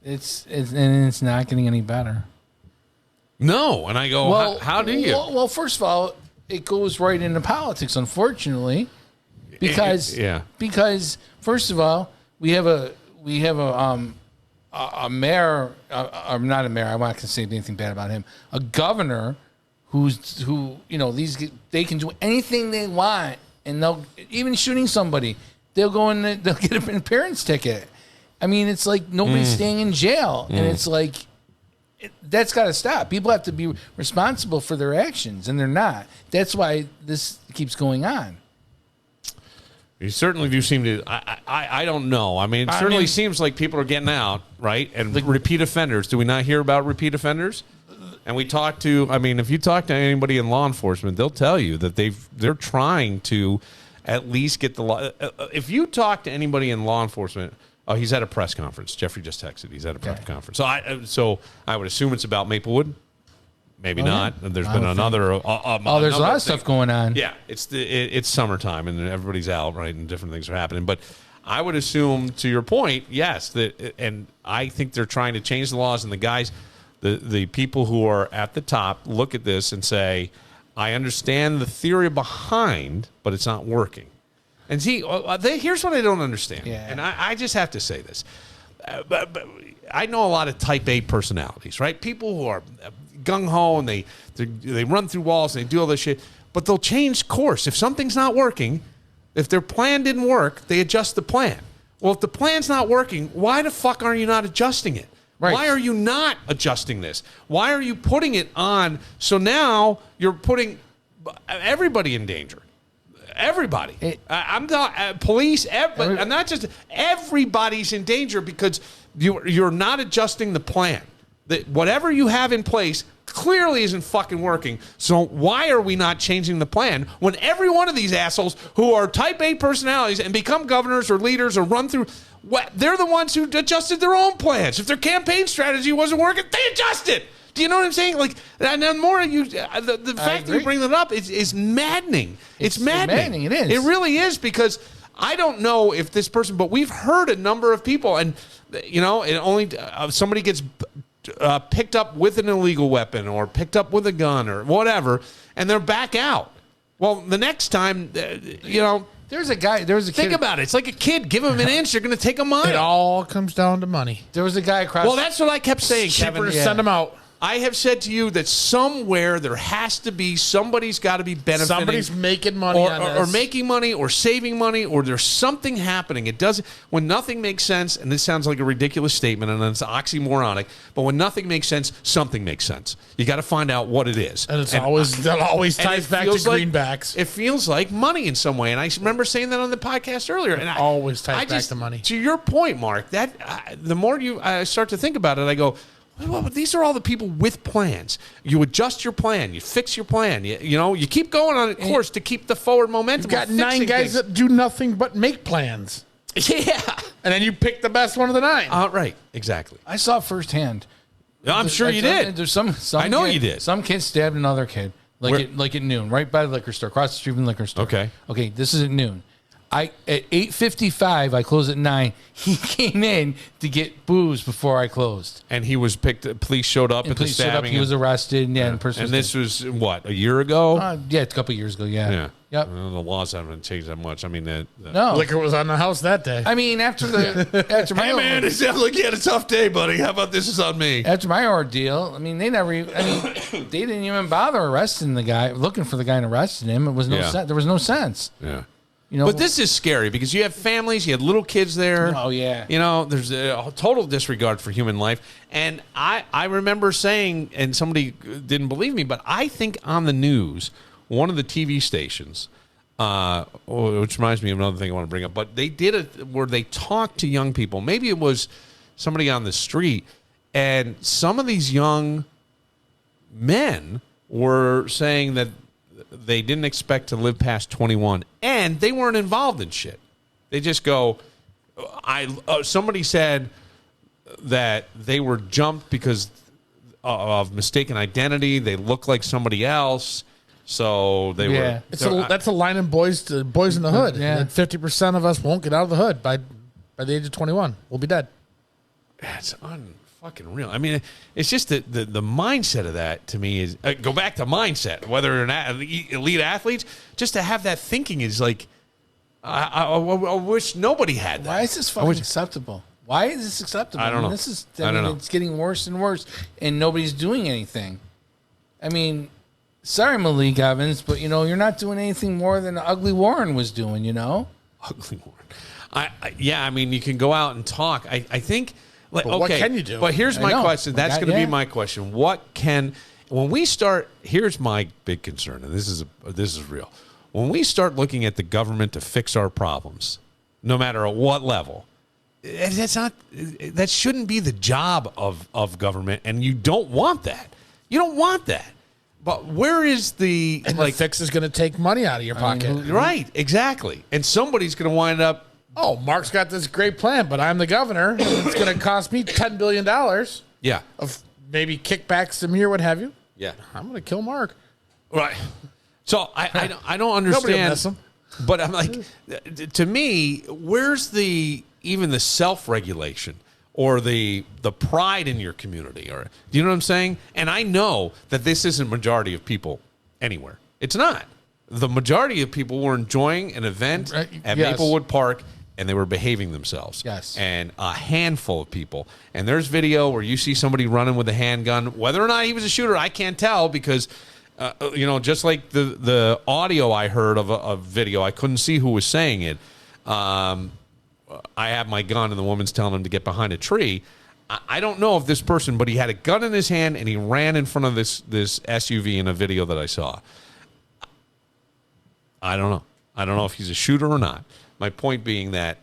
It's not getting any better. No, and I go, well, how do you? Well, first of all, it goes right into politics, unfortunately. Because first of all, we have a mayor, or not a mayor. I'm not going to say anything bad about him. A governor who they can do anything they want, and they'll even shooting somebody. they'll go in. They'll get an appearance ticket. I mean, it's like nobody's staying in jail, and it's like that's got to stop. People have to be responsible for their actions, and they're not. That's why this keeps going on. You certainly do seem to. I don't know. I mean, it certainly seems like people are getting out, right? And repeat offenders. Do we not hear about repeat offenders? And we talk to. I mean, if you talk to anybody in law enforcement, they'll tell you that they're trying to at least get the law. If you talk to anybody in law enforcement, oh, he's at a press conference. Jeffrey just texted. He's at a press conference. So I would assume it's about Maplewood. Maybe not. There's been another. There's a lot of stuff going on. Yeah, it's summertime and everybody's out, right, and different things are happening. But I would assume, to your point, yes, and I think they're trying to change the laws. And the guys, the people who are at the top, look at this and say, I understand the theory behind, but it's not working. And see, here's what I don't understand. Yeah. And I just have to say this. But I know a lot of type A personalities, right? People who are gung-ho and they run through walls and they do all this shit, but they'll change course. If something's not working, if their plan didn't work, they adjust the plan. Well, if the plan's not working, why the fuck are you not adjusting it? Right. Why are you not adjusting this? Why are you putting it on? So now you're putting everybody in danger. Everybody. I'm not police. I'm not just everybody's in danger because you're not adjusting the plan. Whatever you have in place clearly isn't fucking working. So why are we not changing the plan when every one of these assholes who are type A personalities and become governors or leaders or run through, they're the ones who adjusted their own plans. If their campaign strategy wasn't working, they adjusted. Do you know what I'm saying? Like, and the more the fact that you bring that up is maddening. It's maddening. It is. It really is, because I don't know if this person, but we've heard a number of people, and it only somebody gets picked up with an illegal weapon or picked up with a gun or whatever, and they're back out. Well, the next time, there's a kid. Think about it. It's like a kid. Give them an inch, you're going to take a mile. It all comes down to money. There was a guy across. Well, that's what I kept saying, Cheaper Kevin. to send them out. I have said to you that somewhere there has to be, somebody's got to be benefiting. Somebody's making money on this. Or making money or saving money, or there's something happening. It doesn't, when nothing makes sense, and this sounds like a ridiculous statement and it's oxymoronic, but when nothing makes sense, something makes sense. You got to find out what it is. And that always ties back to greenbacks. It feels like money in some way. And I remember saying that on the podcast earlier. And always ties back to money. To your point, Mark, that the more I start to think about it, I go, well, these are all the people with plans. You adjust your plan. You fix your plan. You keep going on a course to keep the forward momentum. You've got 9 guys that do nothing but make plans. Yeah. And then you pick the best one of the 9. Right. Exactly. I saw firsthand. I'm sure you did. There's some I know kid, you did. Some kid stabbed another kid like at noon, right by the liquor store, across the street from the liquor store. Okay, this is at noon. At 8:55, I closed at 9. He came in to get booze before I closed, and he was picked. Police showed up at the stabbing. He was arrested. And this was what, a year ago? A couple years ago. Yeah. Yep. Well, the laws haven't changed that much. I mean, no liquor was on the house that day. I mean, after my hey man, it sounds like you had a tough day, buddy. How about this is on me? After my ordeal, I mean, they didn't even bother arresting the guy, looking for the guy and arresting him. It was there was no sense. Yeah. But this is scary because you have families, you had little kids there. Oh, yeah. There's a total disregard for human life. And I remember saying, and somebody didn't believe me, but I think on the news, one of the TV stations, which reminds me of another thing I want to bring up, but they did it where they talked to young people. Maybe it was somebody on the street, and some of these young men were saying that they didn't expect to live past 21, and they weren't involved in shit. They just go, somebody said that they were jumped because of mistaken identity. They look like somebody else, so they were. That's a line in Boys in the Hood. Yeah. That 50% of us won't get out of the hood by the age of 21. We'll be dead. That's fucking real. I mean, it's just the mindset of that to me is go back to mindset. Whether or not elite athletes, just to have that thinking is like, I wish nobody had that. Why is this fucking acceptable? Why is this acceptable? I don't know. I don't know. It's getting worse and worse, and nobody's doing anything. I mean, sorry, Malik Evans, but you're not doing anything more than Ugly Warren was doing. Ugly Warren. I mean, you can go out and talk. I think. Like, But what can you do? But here's my question. That's going to yeah. be my question. When we start? Here's my big concern, and this is real. When we start looking at the government to fix our problems, no matter at what level, that shouldn't be the job of government, and you don't want that. You don't want that. But where is the And the fix is going to take money out of your pocket. Right, exactly. And somebody's going to wind up. Oh, Mark's got this great plan, but I'm the governor. And it's going to cost me $10 billion Yeah. of maybe kickbacks some here, what have you. Yeah. I'm going to kill Mark. Right. So I don't Nobody will understand. miss him. But I'm like, to me, where's even the self-regulation or the pride in your community? Or do you know what I'm saying? And I know that this isn't majority of people anywhere. It's not. The majority of people were enjoying an event at Yes. Maplewood Park, and they were behaving themselves. Yes. And a handful of people. And there's video where you see somebody running with a handgun. Whether or not he was a shooter, I can't tell because, just like the audio I heard of a video, I couldn't see who was saying it. I have my gun, and the woman's telling him to get behind a tree. I don't know if this person, but he had a gun in his hand, and he ran in front of this SUV in a video that I saw. I don't know. I don't know if he's a shooter or not. My point being that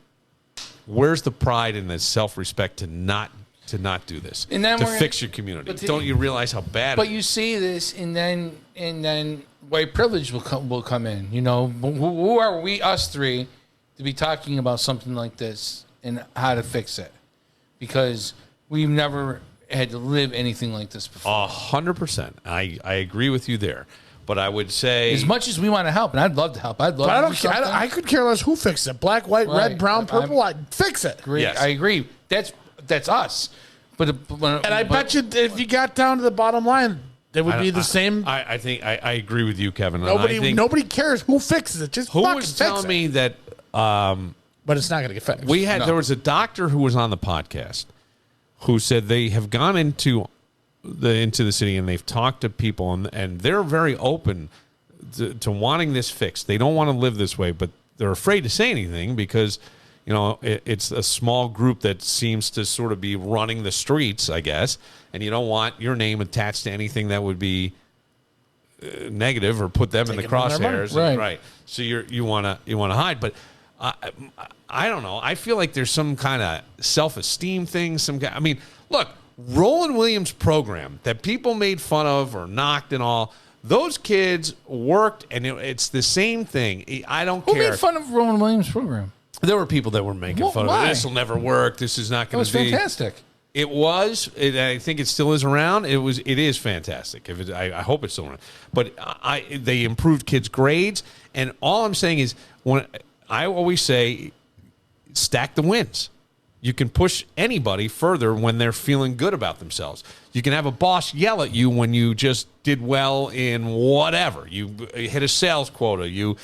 where's the pride and the self-respect to not do this, And then to we're fix your community? but Don't you realize how bad? But you see this, and then white privilege will come in. You know, who are we, us three, to be talking about something like this and how to fix it? Because we've never had to live anything like this before. 100%. I agree with you there. But I would say, As much as we want to help, and I'd love to help, I'd love. But I to don't do care. something. I could care less who fixes it. Black, white, Right. red, brown, purple. I fix it. Agree. Yes. I agree. That's us. But And I bet you, if you got down to the bottom line, it would be the same. I think I agree with you, Kevin. And I think Nobody cares who fixes it. Just who fucking was fix telling it. me that But it's not going to get fixed. there was a doctor who was on the podcast who said they have gone into the city and they've talked to people and they're very open to wanting this fixed. They don't want to live this way, but they're afraid to say anything because, it's a small group that seems to sort of be running the streets, I guess, and you don't want your name attached to anything that would be negative or put them in the crosshairs. Right. So you want to hide, but I don't know. I feel like there's some kind of self-esteem thing. Look, Roland Williams' program that people made fun of or knocked and all. Those kids worked, and it's the same thing. I don't care. Who made fun of Roland Williams' program? There were people that were making fun of it. This will never work. This is not going to be. It was fantastic. It was. I think it still is around. It is fantastic. I hope it's still around. But they improved kids' grades, and all I'm saying is, when I always say, stack the wins. You can push anybody further when they're feeling good about themselves. You can have a boss yell at you when you just did well in whatever. You hit a sales quota. You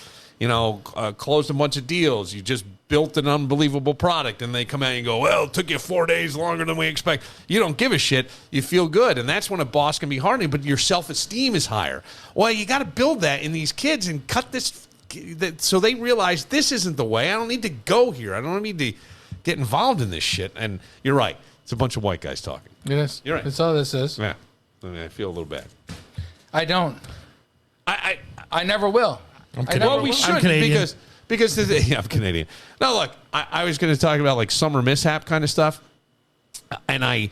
closed a bunch of deals. You just built an unbelievable product, and they come out and go, well, it took you 4 days longer than we expect. You don't give a shit. You feel good, and that's when a boss can be hardening, but your self-esteem is higher. Well, you got to build that in these kids and cut this so they realize this isn't the way. I don't need to go here. I don't need to get involved in this shit. And you're right. It's a bunch of white guys talking. Yes. You're right. That's all this is. Yeah. I feel a little bad. I don't. I never will. Well, we should Canadian. because I'm Canadian. No, look, I was going to talk about like summer mishap kind of stuff, and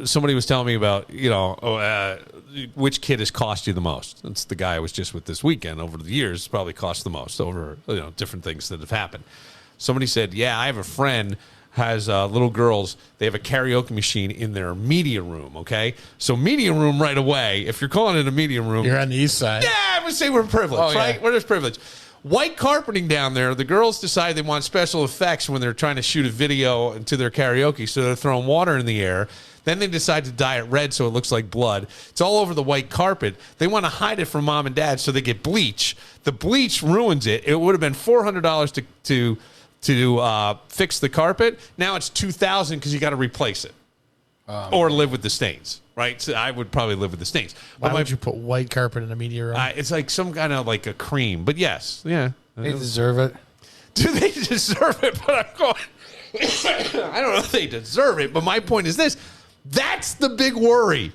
somebody was telling me about which kid has cost you the most. It's the guy I was just with this weekend. Over the years, probably cost the most over different things that have happened. Somebody said, "Yeah, I have a friend." Has little girls, they have a karaoke machine in their media room, okay? So media room right away, if you're calling it a media room. You're on the east side. Yeah, I would say we're privileged, right? We're just privileged. White carpeting down there, the girls decide they want special effects when they're trying to shoot a video into their karaoke, so they're throwing water in the air. Then they decide to dye it red so it looks like blood. It's all over the white carpet. They want to hide it from mom and dad, so they get bleach. The bleach ruins it. It would have been $400 to fix the carpet. Now it's $2,000 because you got to replace it or live with the stains, right? So I would probably live with the stains. Why would you put white carpet in a media room? It's like some kind of like a cream, but yes, yeah, They deserve it. Do they deserve it? But I'm going, I don't know if they deserve it, but my point is this. That's the big worry.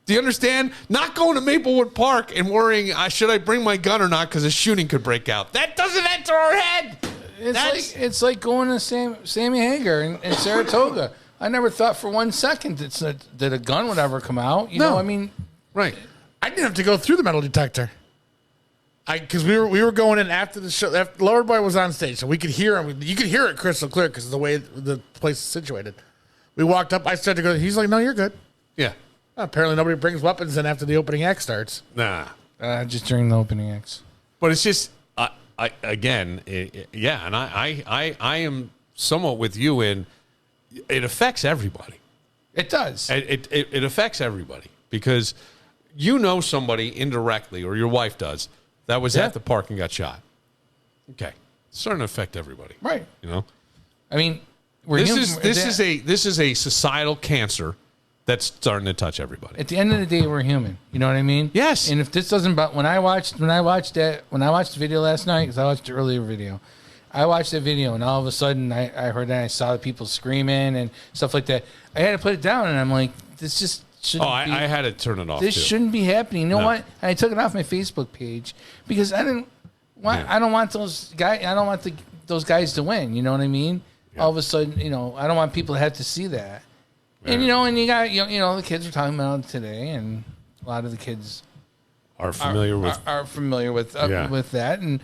Do you understand? Not going to Maplewood Park and worrying, should I bring my gun or not because a shooting could break out. That doesn't enter our head. It's like going to Sammy Hagar in Saratoga. I never thought for 1 second that a gun would ever come out. You know, I mean, right. I didn't have to go through the metal detector. Because we were going in after the show. After Lover Boy was on stage, so we could hear him. You could hear it crystal clear because of the way the place is situated. We walked up. I started to go. He's like, "No, you're good." Yeah. Apparently, nobody brings weapons in after the opening act starts. Nah. Just during the opening acts. But it's just, I am somewhat with you in it affects everybody. It does. It affects everybody because you know somebody indirectly, or your wife does, that was at the park and got shot. Okay. It's starting to affect everybody. Right. You know? I mean, this is a societal cancer that's starting to touch everybody. At the end of the day, we're human. You know what I mean? Yes. And if this doesn't, but when I watched the video last night, because I watched the earlier video, I watched the video, and all of a sudden I heard and I saw the people screaming and stuff like that. I had to put it down, and I'm like, this just shouldn't be. I had to turn it off. This shouldn't be happening. You know what? And I took it off my Facebook page because I don't want those guys. I don't want those guys to win. You know what I mean? Yeah. All of a sudden, I don't want people to have to see that. Yeah. And and you got the kids are talking about it today, and a lot of the kids are familiar with that, and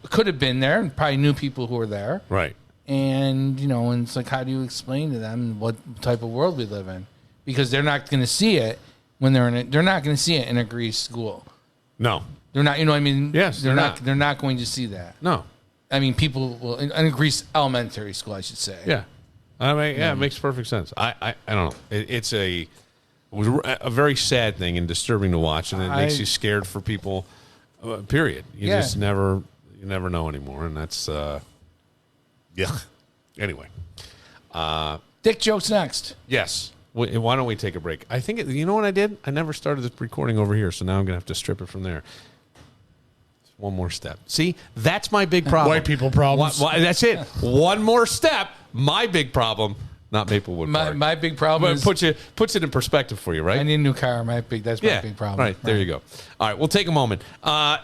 could have been there, and probably knew people who were there, right? And and it's like, how do you explain to them what type of world we live in? Because they're not going to see it when they're not going to see it in a Greece school. No, they're not. You know what I mean? Yes, they're not. They're not going to see that. No, I mean people will in a Greece elementary school, I should say. Yeah. I mean, it makes perfect sense. I don't know. It was a very sad thing and disturbing to watch, and it makes you scared for people. Period. You just never know anymore, and that's Anyway, dick jokes next. Yes. Why don't we take a break? I think you know what I did. I never started this recording over here, so now I'm gonna have to strip it from there. One more step. See, that's my big problem. White people problems. That's it. One more step. My big problem, not Maplewood Park. My big problem is puts it in perspective for you, right? I need a new car. That's my big problem. Right, there you go. All right, we'll take a moment. A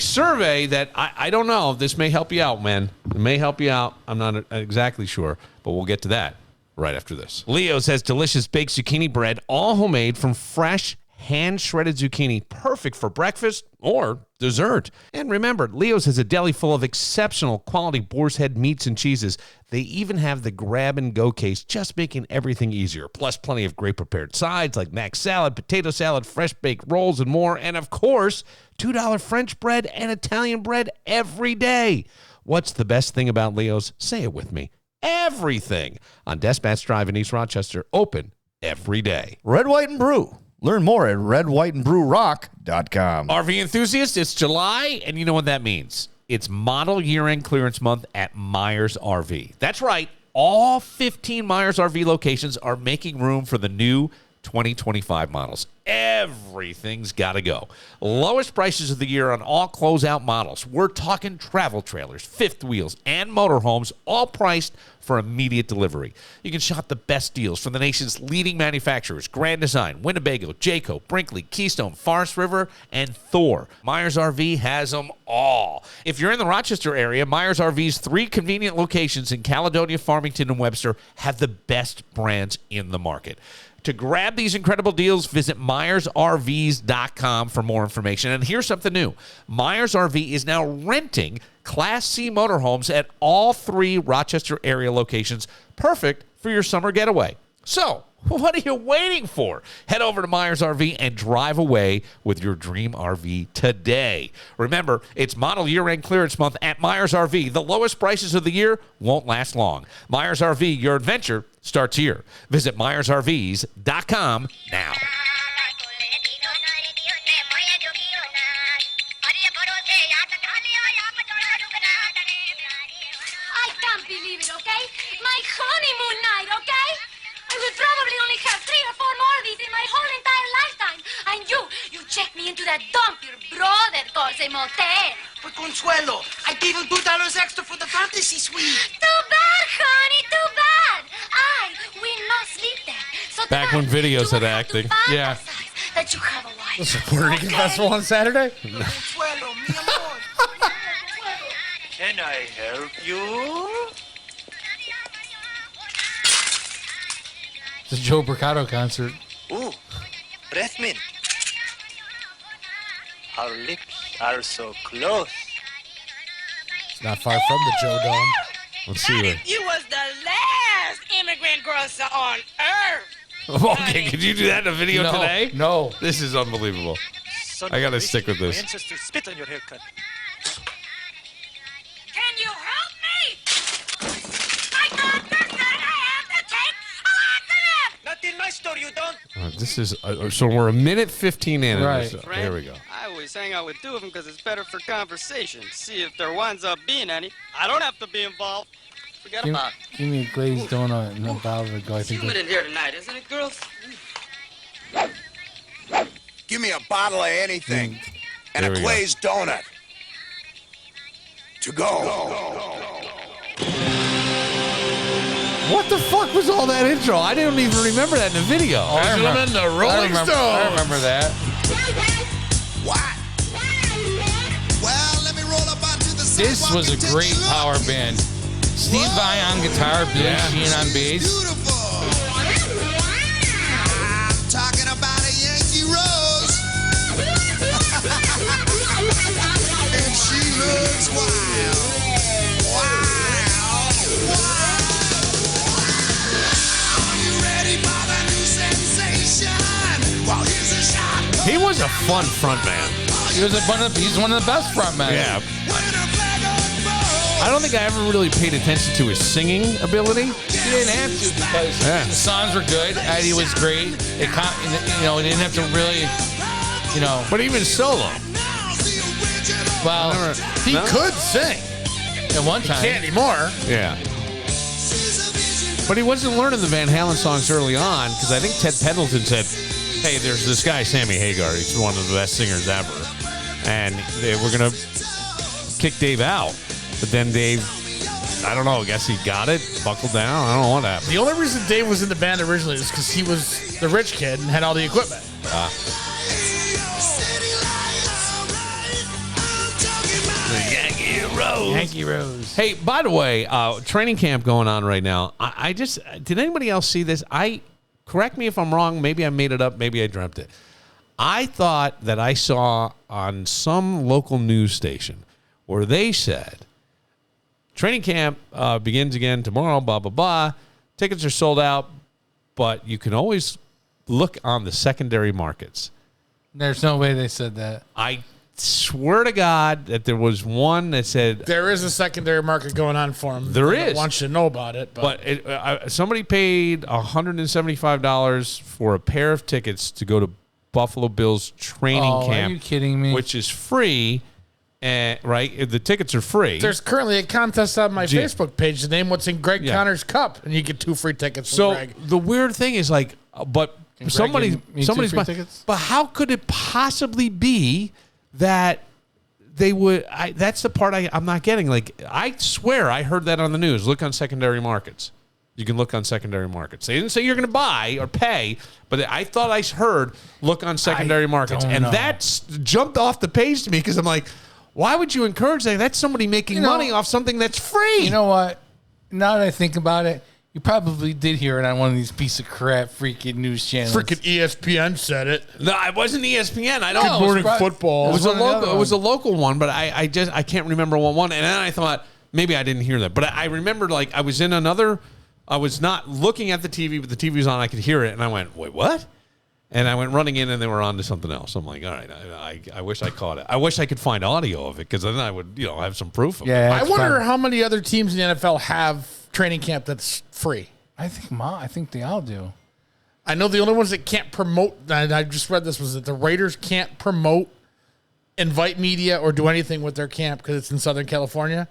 survey that I don't know. This may help you out, man. It may help you out. I'm not exactly sure, but we'll get to that right after this. Leo's has delicious baked zucchini bread, all homemade from fresh, hand-shredded zucchini, perfect for breakfast or dessert. And remember, Leo's has a deli full of exceptional quality boar's head meats and cheeses. They even have the grab-and-go case, just making everything easier. Plus, plenty of great prepared sides like mac salad, potato salad, fresh-baked rolls, and more. And, of course, $2 French bread and Italian bread every day. What's the best thing about Leo's? Say it with me. Everything. On Dispatch Drive in East Rochester, open every day. Red, White, and Brew. Learn more at redwhiteandbrewrock.com. RV enthusiasts, it's July, and you know what that means. It's model year-end clearance month at Myers RV. That's right. All 15 Myers RV locations are making room for the new 2025 models. Everything's got to go. Lowest prices of the year on all closeout models. We're talking travel trailers, fifth wheels, and motorhomes, all priced for immediate delivery. You can shop the best deals from the nation's leading manufacturers: Grand Design, Winnebago, Jayco, Brinkley, Keystone, Forest River, and Thor. Myers RV has them all. If you're in the Rochester area, Myers RV's 3 convenient locations in Caledonia, Farmington, and Webster have the best brands in the market. To grab these incredible deals, visit MyersRVs.com for more information. And here's something new. Myers RV is now renting Class C motorhomes at all 3 Rochester area locations, perfect for your summer getaway. So, what are you waiting for? Head over to Myers RV and drive away with your dream RV today. Remember, it's model year-end clearance month at Myers RV. The lowest prices of the year won't last long. Myers RV, your adventure starts here. Visit MyersRVs.com now. I can't believe it, okay? My honeymoon night, okay? I will probably only have 3 or 4 more of these in my whole entire lifetime. And you checked me into that dump your brother calls a motel. But Consuelo, I gave him $2 extra for the fantasy suite. Too bad, honey, too bad. I will not sleep there. So Back when videos had acting. Yeah. that you have a wife. Was it Puerto Rican Festival on Saturday? Consuelo, mi amor. Can I help you? It's a Joe Bricado concert. Ooh, breath mint. Our lips are so close. It's not far from the Joe Dome. Let's see her. You was the last immigrant grocer on earth. Okay, could you do that in a video No, today? no. This is unbelievable. Son I of gotta a stick with bitch, this. My ancestors spit on your haircut. Can you help me? My doctor said I have to take a laxative. Not in my store, you don't. This is so we're a minute 15 in. Right. There we go. I always hang out with two of them because it's better for conversation. See if there winds up being any. I don't have to be involved. Forget Give, about it. give me a glazed donut and a bottle of go. I think Humid in here tonight, isn't it, girls? Give me a bottle of anything and There a we go. glazed donut. To go. What the fuck was all that intro? I didn't even remember that in the video. I remember the Rolling Stones. I remember that. What? Well, let me roll up onto the This sidewalk was a and take great look. power band. Steve Vai on guitar, Billy Sheehan on bass. Beautiful. I'm talking about a Yankee Rose. And she looks wild. Wild. Are you ready for the new sensation? Well, here's a shot. He was a fun front man. He's one of the best frontmen. Yeah. I don't think I ever really paid attention to his singing ability. He didn't have to because the songs were good. Eddie was great. It he didn't have to really, But even solo. Well, He could sing. at one time. Can't anymore. Yeah. But he wasn't learning the Van Halen songs early on because I think Ted Pendleton said, hey, there's this guy, Sammy Hagar. He's one of the best singers ever. And they were going to kick Dave out. But then Dave, I don't know, I guess he got it, buckled down. I don't know what happened. The only reason Dave was in the band originally is because he was the rich kid and had all the equipment. Yankee Rose. Hey, by the way, training camp going on right now. I just, did anybody else see this? Correct me if I'm wrong. Maybe I made it up. Maybe I dreamt it. I thought that I saw on some local news station where they said, training camp begins again tomorrow, blah, blah, blah. Tickets are sold out, but you can always look on the secondary markets. There's no way they said that. I swear to God that there was one that said... There is a secondary market going on for him. There I is. want you to know about it. But somebody paid $175 for a pair of tickets to go to Buffalo Bills training camp. Are you kidding me? Which is free. Right? The tickets are free. There's currently a contest on my Facebook page to name what's in Greg Connor's cup, and you get 2 free tickets from So Greg. the weird thing is but Can Greg somebody's give me 2 free buying- tickets? But how could it possibly be that they would? That's the part I'm not getting. Like, I swear I heard that on the news. Look on secondary markets. You can look on secondary markets. They didn't say you're going to buy or pay, but I thought I heard look on secondary markets, and that jumped off the page to me because I'm like, why would you encourage that? That's somebody making money off something that's free. You know what? Now that I think about it, you probably did hear it on one of these piece of crap freaking news channels. Freaking ESPN said it. No, it wasn't ESPN. I don't. Good Morning Football. It was one a of the local. other It was a local one, but I can't remember what one. And then I thought maybe I didn't hear that, but I remembered like I was in another. I was not looking at the TV, but the TV was on. I could hear it, and I went, "Wait, what?" And I went running in, and they were on to something else. I'm like, "All right, I wish I caught it. I wish I could find audio of it because then I would, have some proof of it." I wonder how many other teams in the NFL have training camp that's free. I think they all do. I know the only ones that can't promote, and I just read this, was that the Raiders can't promote, invite media, or do anything with their camp because it's in Southern California,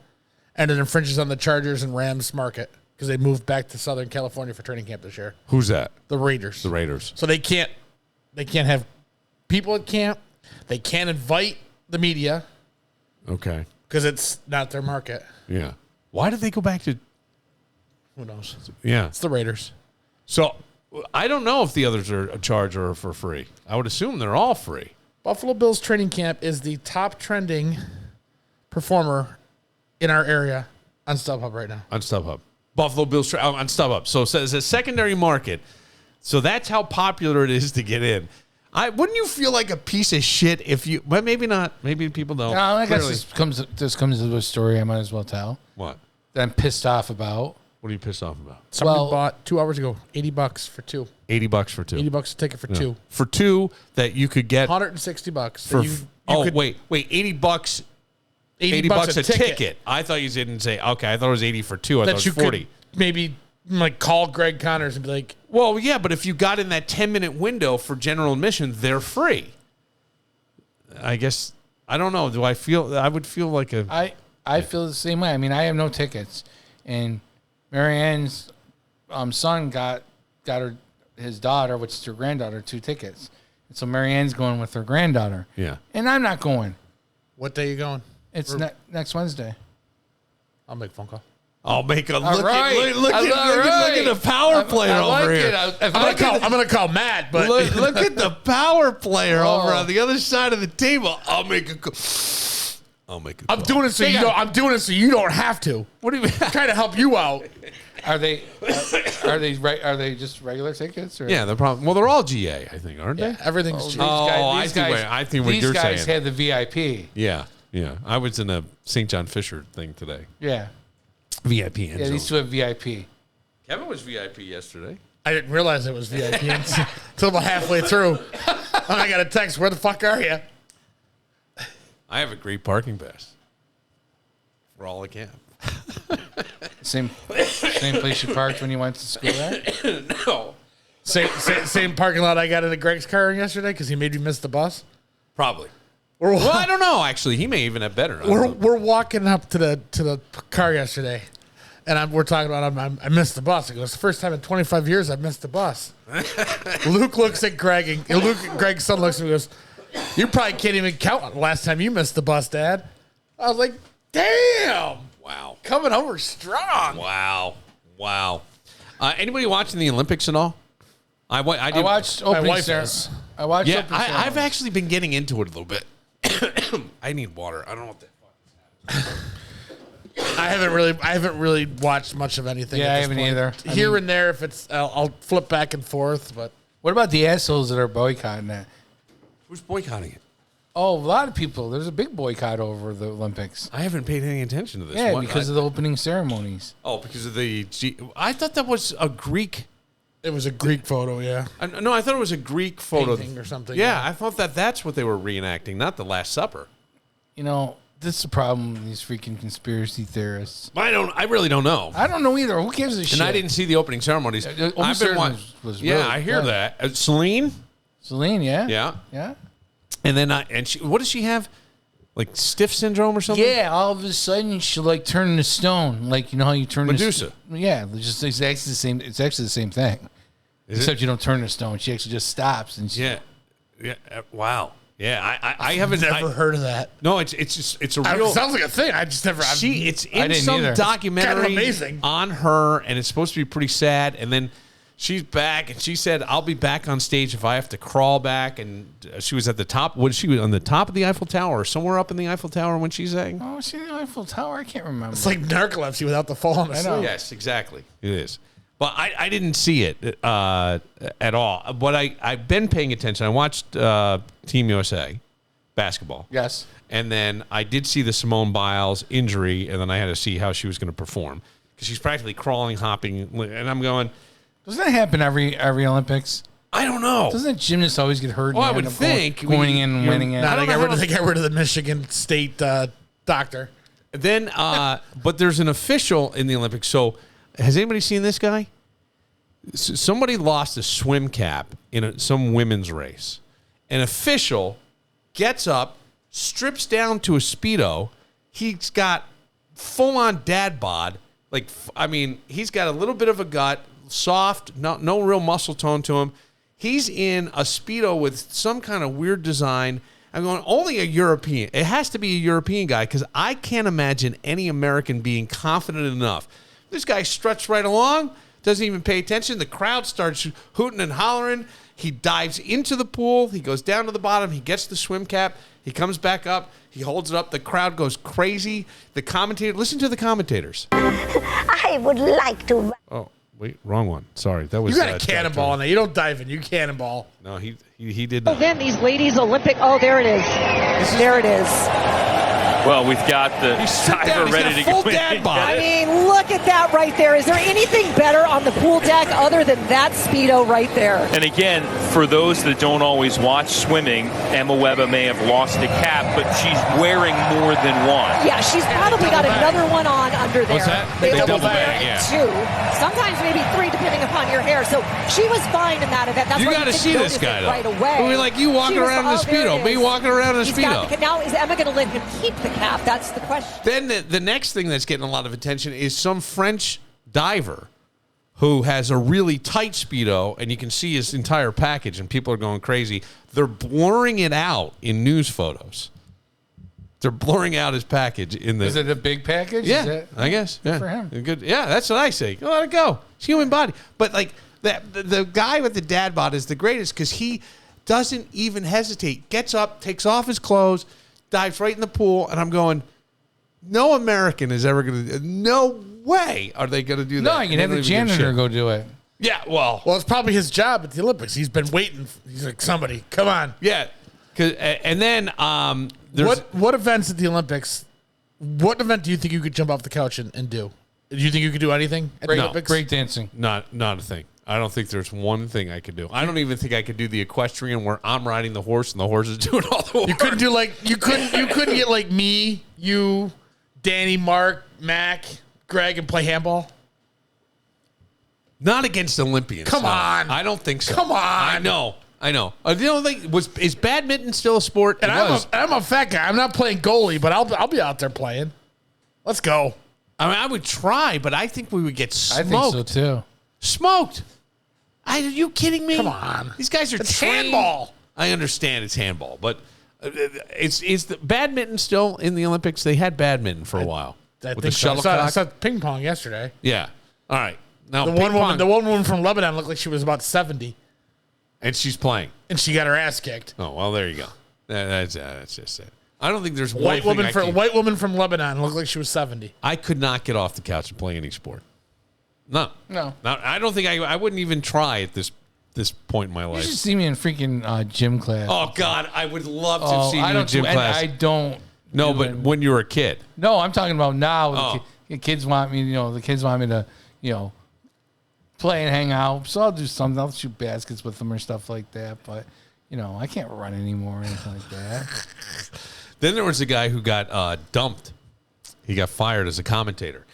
and it infringes on the Chargers and Rams market because they moved back to Southern California for training camp this year. Who's that? The Raiders. The Raiders. So they can't have people at camp. They can't invite the media. Okay. Because it's not their market. Yeah. Why did they go back to? Who knows? Yeah. It's the Raiders. So I don't know if the others are a charge or for free. I would assume they're all free. Buffalo Bills training camp is the top trending performer in our area on StubHub right now. On StubHub. Buffalo Bills on StubHub. So it says a secondary market. So that's how popular it is to get in. Wouldn't you feel like a piece of shit if you? Well, maybe not. Maybe people don't. No, I guess this comes to a story I might as well tell. What? That I'm pissed off about. What are you pissed off about? Somebody bought 2 hours ago $80 for 2. $80 for 2. $80 a ticket for 2. For 2 that you could get $160 for. wait, $80. $80 a ticket. I thought you didn't say. Okay, I thought it was 80 for 2. I thought it was 40. Maybe like call Greg Connors and be like, well, yeah, but if you got in that 10-minute window for general admission, they're free. I guess I don't know. Do I feel? I would feel like a. I feel the same way. I mean, I have no tickets, and Marianne's son got his daughter, which is her granddaughter, 2 tickets. And so Marianne's going with her granddaughter. Yeah. And I'm not going. What day are you going? It's next Wednesday. I'll make a phone call. I'll make a look right. at the power player over here. I'm gonna call Matt, but look at the power player over on the other side of the table. I'll make a call. I'm doing it so you don't. I'm doing it so you don't have to. What do you mean? I'm trying to help you out. Are they just regular tickets? Or? Yeah, they're all GA, I think, aren't they? Everything's GA. I think what you're saying. These guys had the VIP. Yeah. I was in a St. John Fisher thing today. Yeah. VIP. Yeah, these 2 have VIP. Kevin was VIP yesterday. I didn't realize it was VIP until about halfway through. I got a text. Where the fuck are you? I have a great parking pass for all I can. Same place you parked when you went to school there? No. Same parking lot I got into Greg's car yesterday because he made me miss the bus? Probably. Well, I don't know, actually. He may even have better. We're walking up to the car yesterday, and we're talking about I missed the bus. It goes, the first time in 25 years I've missed the bus. Luke looks at Greg, and Greg's son looks at me and goes, you probably can't even count on the last time you missed the bus, Dad. I was like, damn. Wow. Coming over strong. Wow. Anybody watching the Olympics at all? I watched opening ceremony. I've actually been getting into it a little bit. I need water. I don't know what the fuck is happening. I haven't really watched much of anything. Yeah, I haven't either. Here and there, if it's, I'll flip back and forth. But what about the assholes that are boycotting that? Who's boycotting it? Oh, a lot of people. There's a big boycott over the Olympics. I haven't paid any attention to this. Yeah, because of the opening ceremonies. Oh, because of the. I thought that was a Greek. It was a Greek photo, yeah. No, I thought it was a Greek photo. Painting or something. Yeah, I thought that's what they were reenacting, not the Last Supper. You know, this is the problem with these freaking conspiracy theorists. I really don't know. I don't know either. Who gives a shit? And I didn't see the opening ceremonies. I've been was really I hear that. Celine, yeah. Yeah. And then what does she have? Like stiff syndrome or something? Yeah, all of a sudden she like turned into stone. Like, you know how you turn Medusa. Yeah, it's actually the same. It's actually the same thing. Except you don't turn to stone. She actually just stops and yeah. Wow. Yeah, I haven't never heard of that. No, it's a real. It sounds like a thing. I just never. It's in some documentary kind of amazing on her, and it's supposed to be pretty sad. And then she's back, and she said, "I'll be back on stage if I have to crawl back." And she was at the top. Was she on the top of the Eiffel Tower, or somewhere up in the Eiffel Tower when she sang? Oh, was she in the Eiffel Tower? I can't remember. It's like narcolepsy without the falling asleep. Yes, exactly. It is. But I didn't see it at all. But I've been paying attention. I watched Team USA basketball. Yes. And then I did see the Simone Biles injury, and then I had to see how she was going to perform. Because she's practically crawling, hopping, and I'm going... Doesn't that happen every Olympics? I don't know. Doesn't gymnasts always get hurt? Well, I would think. Going in and winning it. They got rid of the Michigan State doctor. Then, but there's an official in the Olympics, so... Has anybody seen this guy? Somebody lost a swim cap in some women's race. An official gets up, strips down to a Speedo. He's got full-on dad bod. He's got a little bit of a gut, soft, no real muscle tone to him. He's in a Speedo with some kind of weird design, I'm going, only a European. It has to be a European guy because I can't imagine any American being confident enough. This guy struts right along, doesn't even pay attention. The crowd starts hooting and hollering. He dives into the pool. He goes down to the bottom. He gets the swim cap. He comes back up. He holds it up. The crowd goes crazy. The commentator, listen to the commentators. I would like to. Oh, wait, wrong one. Sorry. That was You got a cannonball in there. You don't dive in. You cannonball. No, he did not. Then these ladies Olympic. Oh, there it is. There it is. Well, we've got the diver ready to go. I mean, look at that right there. Is there anything better on the pool deck other than that Speedo right there? And again, for those that don't always watch swimming, Emma Webber may have lost a cap, but she's wearing more than one. Yeah, she's probably got another one on under there. What's that? They double bag, yeah. Two. Sometimes maybe three, depending upon your hair. So she was fine in that event. That's you got to see this guy, though. Right away. I mean, like you walking around in a Speedo. Me walking around in a Speedo. Now, is Emma going to let him keep the cap? That's the question. Then the next thing that's getting a lot of attention is some French diver who has a really tight Speedo, and you can see his entire package, and people are going crazy. They're blurring it out in news photos. They're blurring out his package in the. Is it a big package? Yeah, I guess. Yeah. Good for him. Good. Yeah, that's what I say. Let it go. It's human body. But like the guy with the dad bod is the greatest because he doesn't even hesitate. Gets up, takes off his clothes, dives right in the pool, and I'm going. No American is ever going to. No way are they going to do that. No, you can have the janitor go do it. Yeah, well, it's probably his job at the Olympics. He's been waiting. He's like, somebody, come on. Yeah, and then what events at the Olympics? What event do you think you could jump off the couch and do? Do you think you could do anything at the Olympics? Break dancing. Not a thing. I don't think there's one thing I could do. I don't even think I could do the equestrian where I'm riding the horse and the horse is doing all the work. You couldn't do you couldn't get like me, you, Danny, Mark, Mac, Greg, and play handball? Not against Olympians. Come on. I don't think so. Come on. I know. Is badminton still a sport? And I'm a fat guy. I'm not playing goalie, but I'll be out there playing. Let's go. I mean, I would try, but I think we would get smoked. I think so too. Smoked. Are you kidding me? Come on. These guys are trained. Handball. I understand it's handball, but is the badminton still in the Olympics? They had badminton for a while with the shuttlecock. I saw ping pong yesterday. Yeah. All right. Now the one woman from Lebanon looked like she was about 70, and she's playing, and she got her ass kicked. Oh well, there you go. That's just it. I don't think there's white woman woman from Lebanon looked like she was 70. I could not get off the couch and play any sport. No. I don't think I wouldn't even try at this point in my life. You should see me in freaking gym class. Oh God, I would love to see you in gym class. I don't. No, but when you were a kid. No, I'm talking about now. Oh. The kids want me. The kids want me to. Play and hang out. So I'll do something. I'll shoot baskets with them or stuff like that. But I can't run anymore or anything like that. Then there was a guy who got dumped. He got fired as a commentator.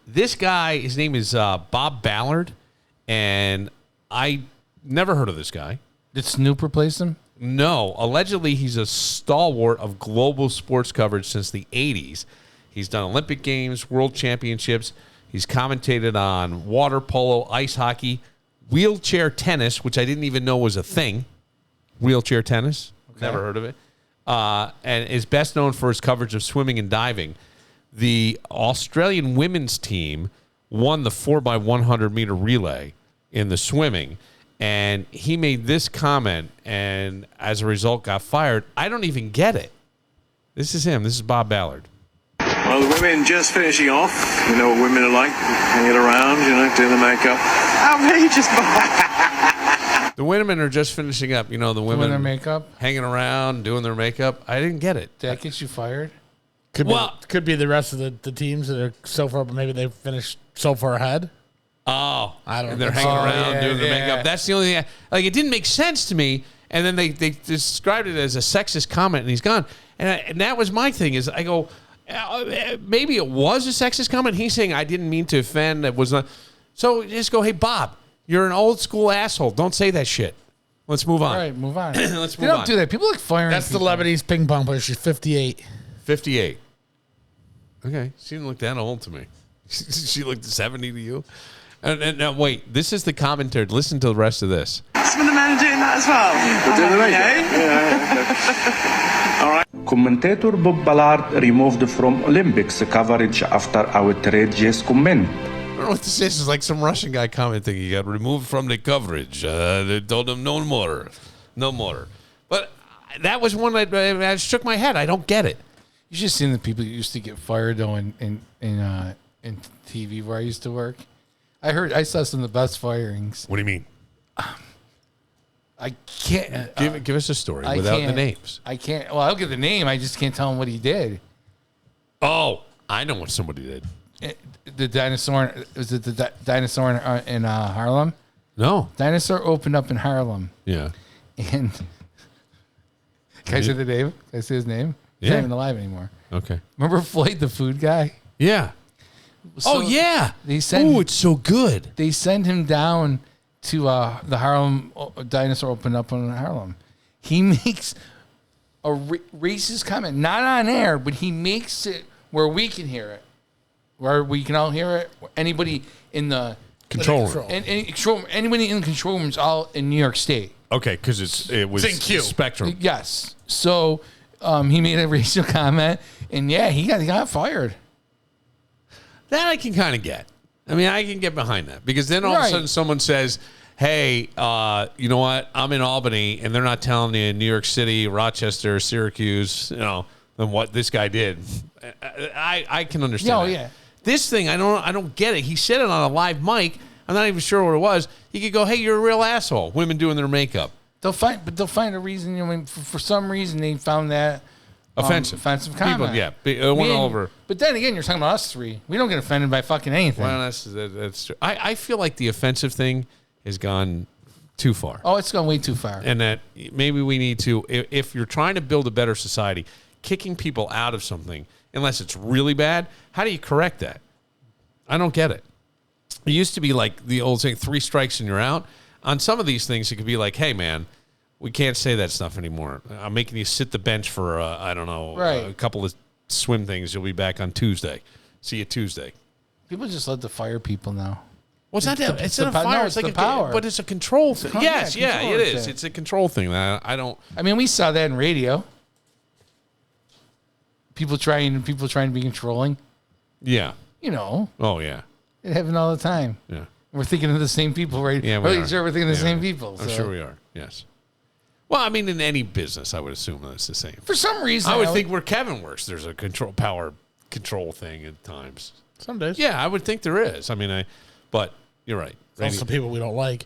This guy, his name is Bob Ballard, and I never heard of this guy. Did Snoop replace him? No. Allegedly, he's a stalwart of global sports coverage since the 80s. He's done Olympic Games, World Championships. He's commentated on water polo, ice hockey, wheelchair tennis, which I didn't even know was a thing. Wheelchair tennis. Okay. Never heard of it. And is best known for his coverage of swimming and diving. The Australian women's team won the 4x100 meter relay in the swimming, and he made this comment, and as a result got fired. I don't even get it. This is him. This is Bob Ballard. Well, the women just finishing off. You know what women are like, hanging around, doing the makeup. Outrageous. The women are just finishing up. The women doing their makeup, hanging around, doing their makeup. I didn't get it. Did that get you fired? Could be the rest of the teams that are so far, but maybe they finished so far ahead. Oh, I don't know. They're hanging around doing their makeup. That's the only thing. It didn't make sense to me. And then they described it as a sexist comment, and he's gone. And that was my thing. Is I go, maybe it was a sexist comment. He's saying I didn't mean to offend. It was not. So just go, hey Bob, you're an old school asshole. Don't say that shit. Let's move on. All right, move on. Let's move on. on. Don't do that. People like firing. That's the Lebanese ping pong player. She's 58. 58. Okay, she didn't look that old to me. She looked 70 to you. And now wait, this is the commentary. Listen to the rest of this. Some of the men are doing that as well. They're doing the makeup. Yeah. Commentator Bob Ballard removed from Olympics coverage after outrageous comment. I don't know what this is. It's like some Russian guy commenting he got removed from the coverage. They told him no more. But that was one I shook my head. I don't get it. You should have seen the people that used to get fired though in TV where I used to work. I saw some of the best firings. What do you mean? I can't give us a story without the names. I can't. Well, I'll give the name. I just can't tell him what he did. Oh, I know what somebody did. The dinosaur, was it the dinosaur in Harlem? No. Dinosaur opened up in Harlem. Yeah. And can I say the name? Can I say his name? He's not even alive anymore. Okay. Remember Floyd, the food guy? Yeah. So yeah. It's so good. They send him down to the Harlem dinosaur opened up in Harlem. He makes a racist comment, not on air, but he makes it where we can hear it. Where we can all hear it. Anybody in the control room. Anybody in the control room is all in New York State. Okay, because it was in Q. Spectrum. Yes. So he made a racial comment, and he got fired. That I can kind of get. I mean, I can get behind that. Because then all of a sudden someone says, hey, you know what? I'm in Albany, and they're not telling you in New York City, Rochester, Syracuse, than what this guy did. I can understand that. Yeah. This thing, I don't get it. He said it on a live mic. I'm not even sure what it was. He could go, hey, you're a real asshole. Women doing their makeup. They'll find a reason. For some reason, they found that offensive comment. People, it went all over. But then again, you're talking about us three. We don't get offended by fucking anything. Well, that's true. I feel like the offensive thing has gone too far. Oh, it's gone way too far. And that maybe we need to, if you're trying to build a better society, kicking people out of something, unless it's really bad, how do you correct that? I don't get it. It used to be like the old saying, 3 strikes and you're out. On some of these things, it could be like, hey, man, we can't say that stuff anymore. I'm making you sit the bench for, a couple of swim things. You'll be back on Tuesday. See you Tuesday. People just love to fire people now. Well, it's not that. It's not a fire. It's like a power. But it's a control thing. Yes, it is. It's a control thing. I don't. I mean, we saw that in radio. People trying to be controlling. Yeah. Oh, yeah. It happens all the time. Yeah. We're thinking of the same people, right? Yeah, we are. Sure, we're thinking of the same people. I'm sure we are. Yes. Well, I mean, in any business, I would assume that it's the same. For some reason, I would think where Kevin works, there's a power control thing at times. Some days. Yeah, I would think there is. I mean, but you're right. Also, people we don't like.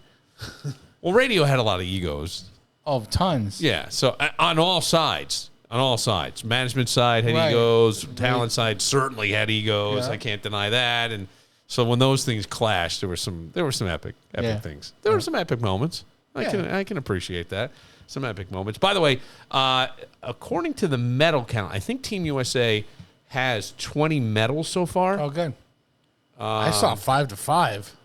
Well, radio had a lot of egos. Oh, tons. Yeah. So on all sides. Management side had egos. Talent side certainly had egos. I can't deny that. And so when those things clashed, there were some epic things. There were some epic moments. I can appreciate that. Some epic moments. By the way, according to the medal count, I think Team USA has 20 medals so far. Oh, good. I saw 5 to 5.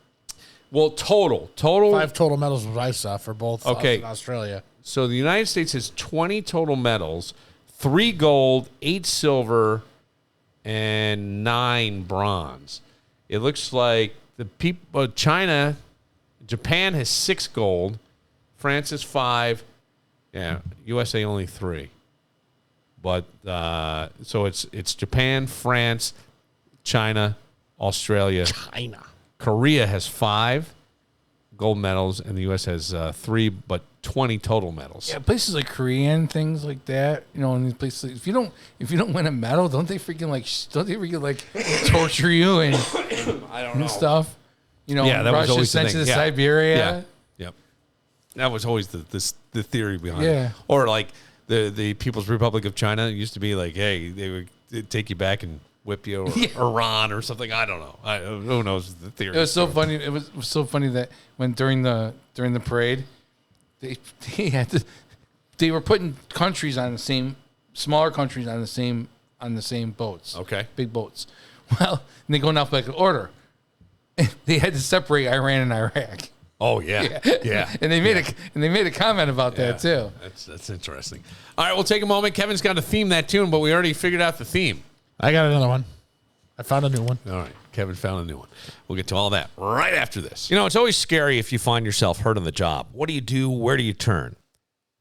Well, total 5 total medals was what I saw for both Australia. So the United States has 20 total medals, 3 gold, 8 silver, and 9 bronze. It looks like Japan has 6 gold, France has 5, USA only 3. But so it's Japan, France, China, Australia. Korea has 5 gold medals, and the U.S. has 3, but 20 total medals. Yeah, places like Korea and things like that. In these places, if you don't win a medal, don't they freaking torture you and I don't know stuff? That Russia was always sent the to thing. Siberia. Yeah. Yep. That was always the theory behind it. Or like the People's Republic of China used to be like, hey, they'd take you back and whip you, or Iran or something. I don't know. Who knows the theory? It was so funny. It was so funny that when during the parade, they were putting countries on the same, smaller countries on the same boats. Okay, big boats. Well, and they go in alphabetical order. They had to separate Iran and Iraq. Oh yeah. And they made a comment about that too. That's interesting. All right, we'll take a moment. Kevin's got to theme that tune, but we already figured out the theme. I got another one. I found a new one. All right. Kevin found a new one. We'll get to all that right after this. It's always scary if you find yourself hurt on the job. What do you do? Where do you turn?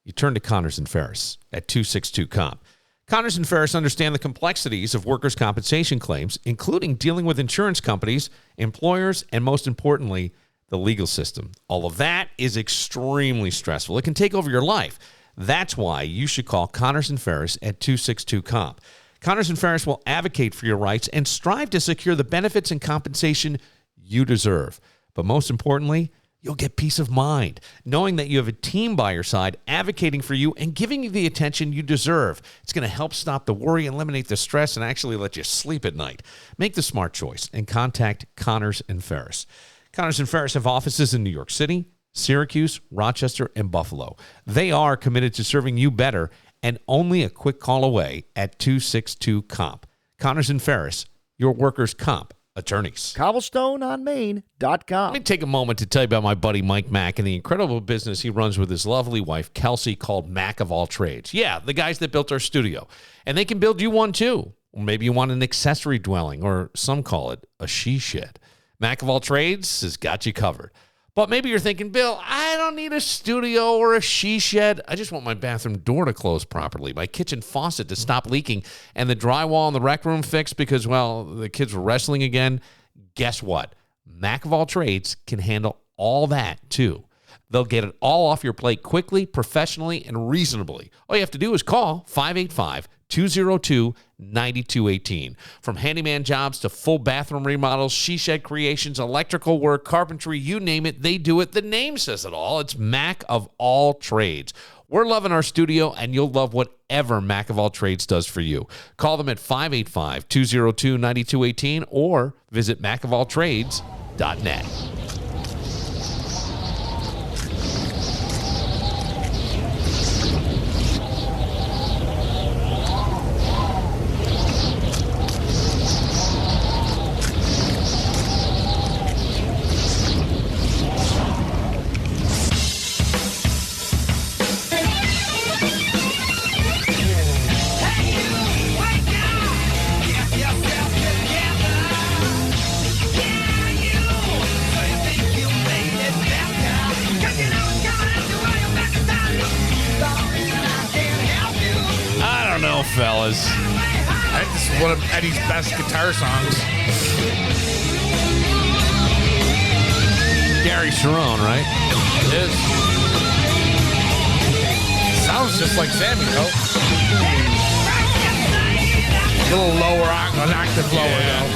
You turn to Connors and Ferris at 262 Comp. Connors and Ferris understand the complexities of workers' compensation claims, including dealing with insurance companies, employers, and most importantly, the legal system. All of that is extremely stressful. It can take over your life. That's why you should call Connors and Ferris at 262-COMP. Connors and Ferris will advocate for your rights and strive to secure the benefits and compensation you deserve. But most importantly, you'll get peace of mind, knowing that you have a team by your side advocating for you and giving you the attention you deserve. It's going to help stop the worry, eliminate the stress, and actually let you sleep at night. Make the smart choice and contact Connors and Ferris. Connors and Ferris have offices in New York City, Syracuse, Rochester, and Buffalo. They are committed to serving you better and only a quick call away at 262-COMP. Connors and Ferris, your workers' comp attorneys. CobblestoneOnMain.com. Let me take a moment to tell you about my buddy Mike Mack and the incredible business he runs with his lovely wife, Kelsey, called Mack of All Trades. Yeah, the guys that built our studio. And they can build you one too. Or maybe you want an accessory dwelling, or some call it a she shed. Mack of All Trades has got you covered. But maybe you're thinking, Bill, I don't need a studio or a she shed. I just want my bathroom door to close properly, my kitchen faucet to stop leaking, and the drywall in the rec room fixed because, well, the kids were wrestling again. Guess what? Mack of All Trades can handle all that, too. They'll get it all off your plate quickly, professionally, and reasonably. All you have to do is call 585-202-9218. From handyman jobs to full bathroom remodels, she shed creations, electrical work, carpentry, you name it, they do it. The name says it all. It's Mack of All Trades. We're loving our studio, and you'll love whatever Mack of All Trades does for you. Call them at 585-202-9218 or visit mackofalltrades.net. Fellas, I think this is one of Eddie's best guitar songs. Gary Sharon, right? It is. Sounds just like Sammy, though. A little lower, an octave lower, though.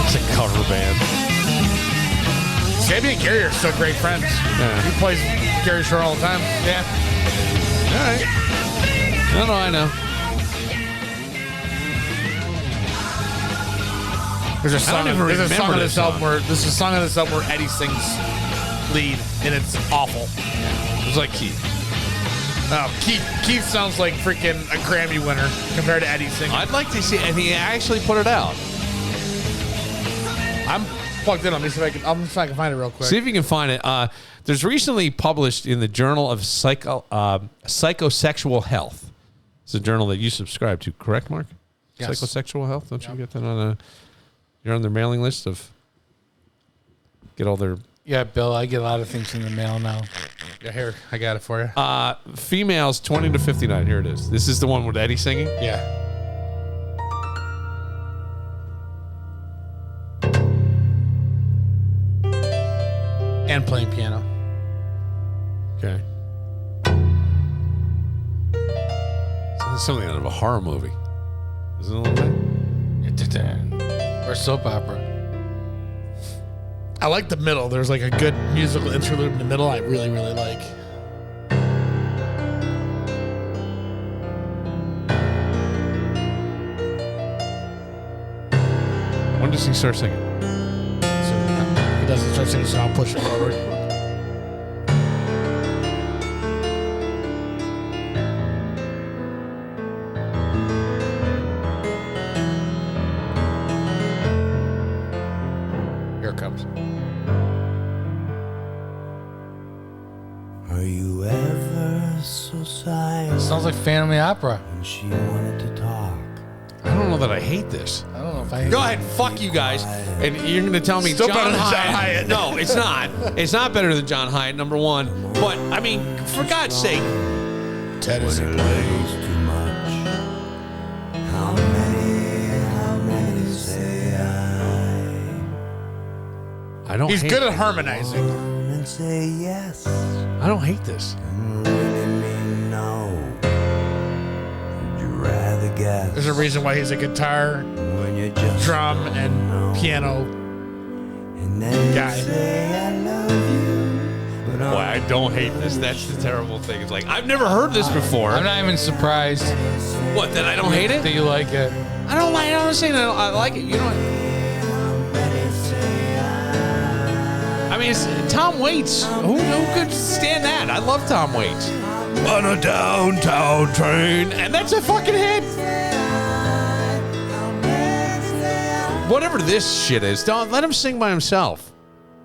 It's a cover band. Sammy and Gary are still great friends. Yeah. He plays Gary Sharon all the time. Yeah. All right. No, I know. There's a song on this album where Eddie sings lead, and it's awful. It's like Keith. Oh, Keith sounds like freaking a Grammy winner compared to Eddie singing. I'd like to see, and he actually put it out. I'm plugged in. Let me see if I can find it real quick. See if you can find it. There's recently published in the Journal of Psychosexual Health. It's a journal that you subscribe to, correct, Mark? Yes. Psychosexual Health. Don't you get that on you're on their mailing list of get all their. Yeah, Bill, I get a lot of things in the mail now. Yeah, here, I got it for you. Females 20 to 59. Here it is. This is the one with Eddie singing? Yeah. And playing piano. Okay. It's something out of a horror movie. Isn't it a little bit? Or soap opera. I like the middle. There's like a good musical interlude in the middle I really, really like. When does he start singing? So he doesn't start singing, so I'll push it forward. Here it comes. Are you ever so sad? Sounds like Phantom of the Opera. When she wanted to talk. I don't know that I hate this. I don't know if I Go ahead, fuck you guys. And you're going to tell me Still John better than John Hyatt. Hyatt. No, it's not. It's not better than John Hyatt, number one. But, I mean, for God's sake, Tennessee. How many say I don't. He's hate good it. at harmonizing. and say yes? I don't hate this. Really mean no. Would you rather guess There's a reason why he's a guitar, when you just drum, and piano and then guy. you say I love you, but Boy, I don't hate this. That's the terrible thing. It's like I've never heard this before. I'm not even surprised. What? That I don't hate it? That you like it. I don't like. I'm not saying I like it. You know what? I mean, it's Tom Waits. Who could stand that? I love Tom Waits. On a downtown train, and that's a fucking hit. Whatever this shit is, don't let him sing by himself.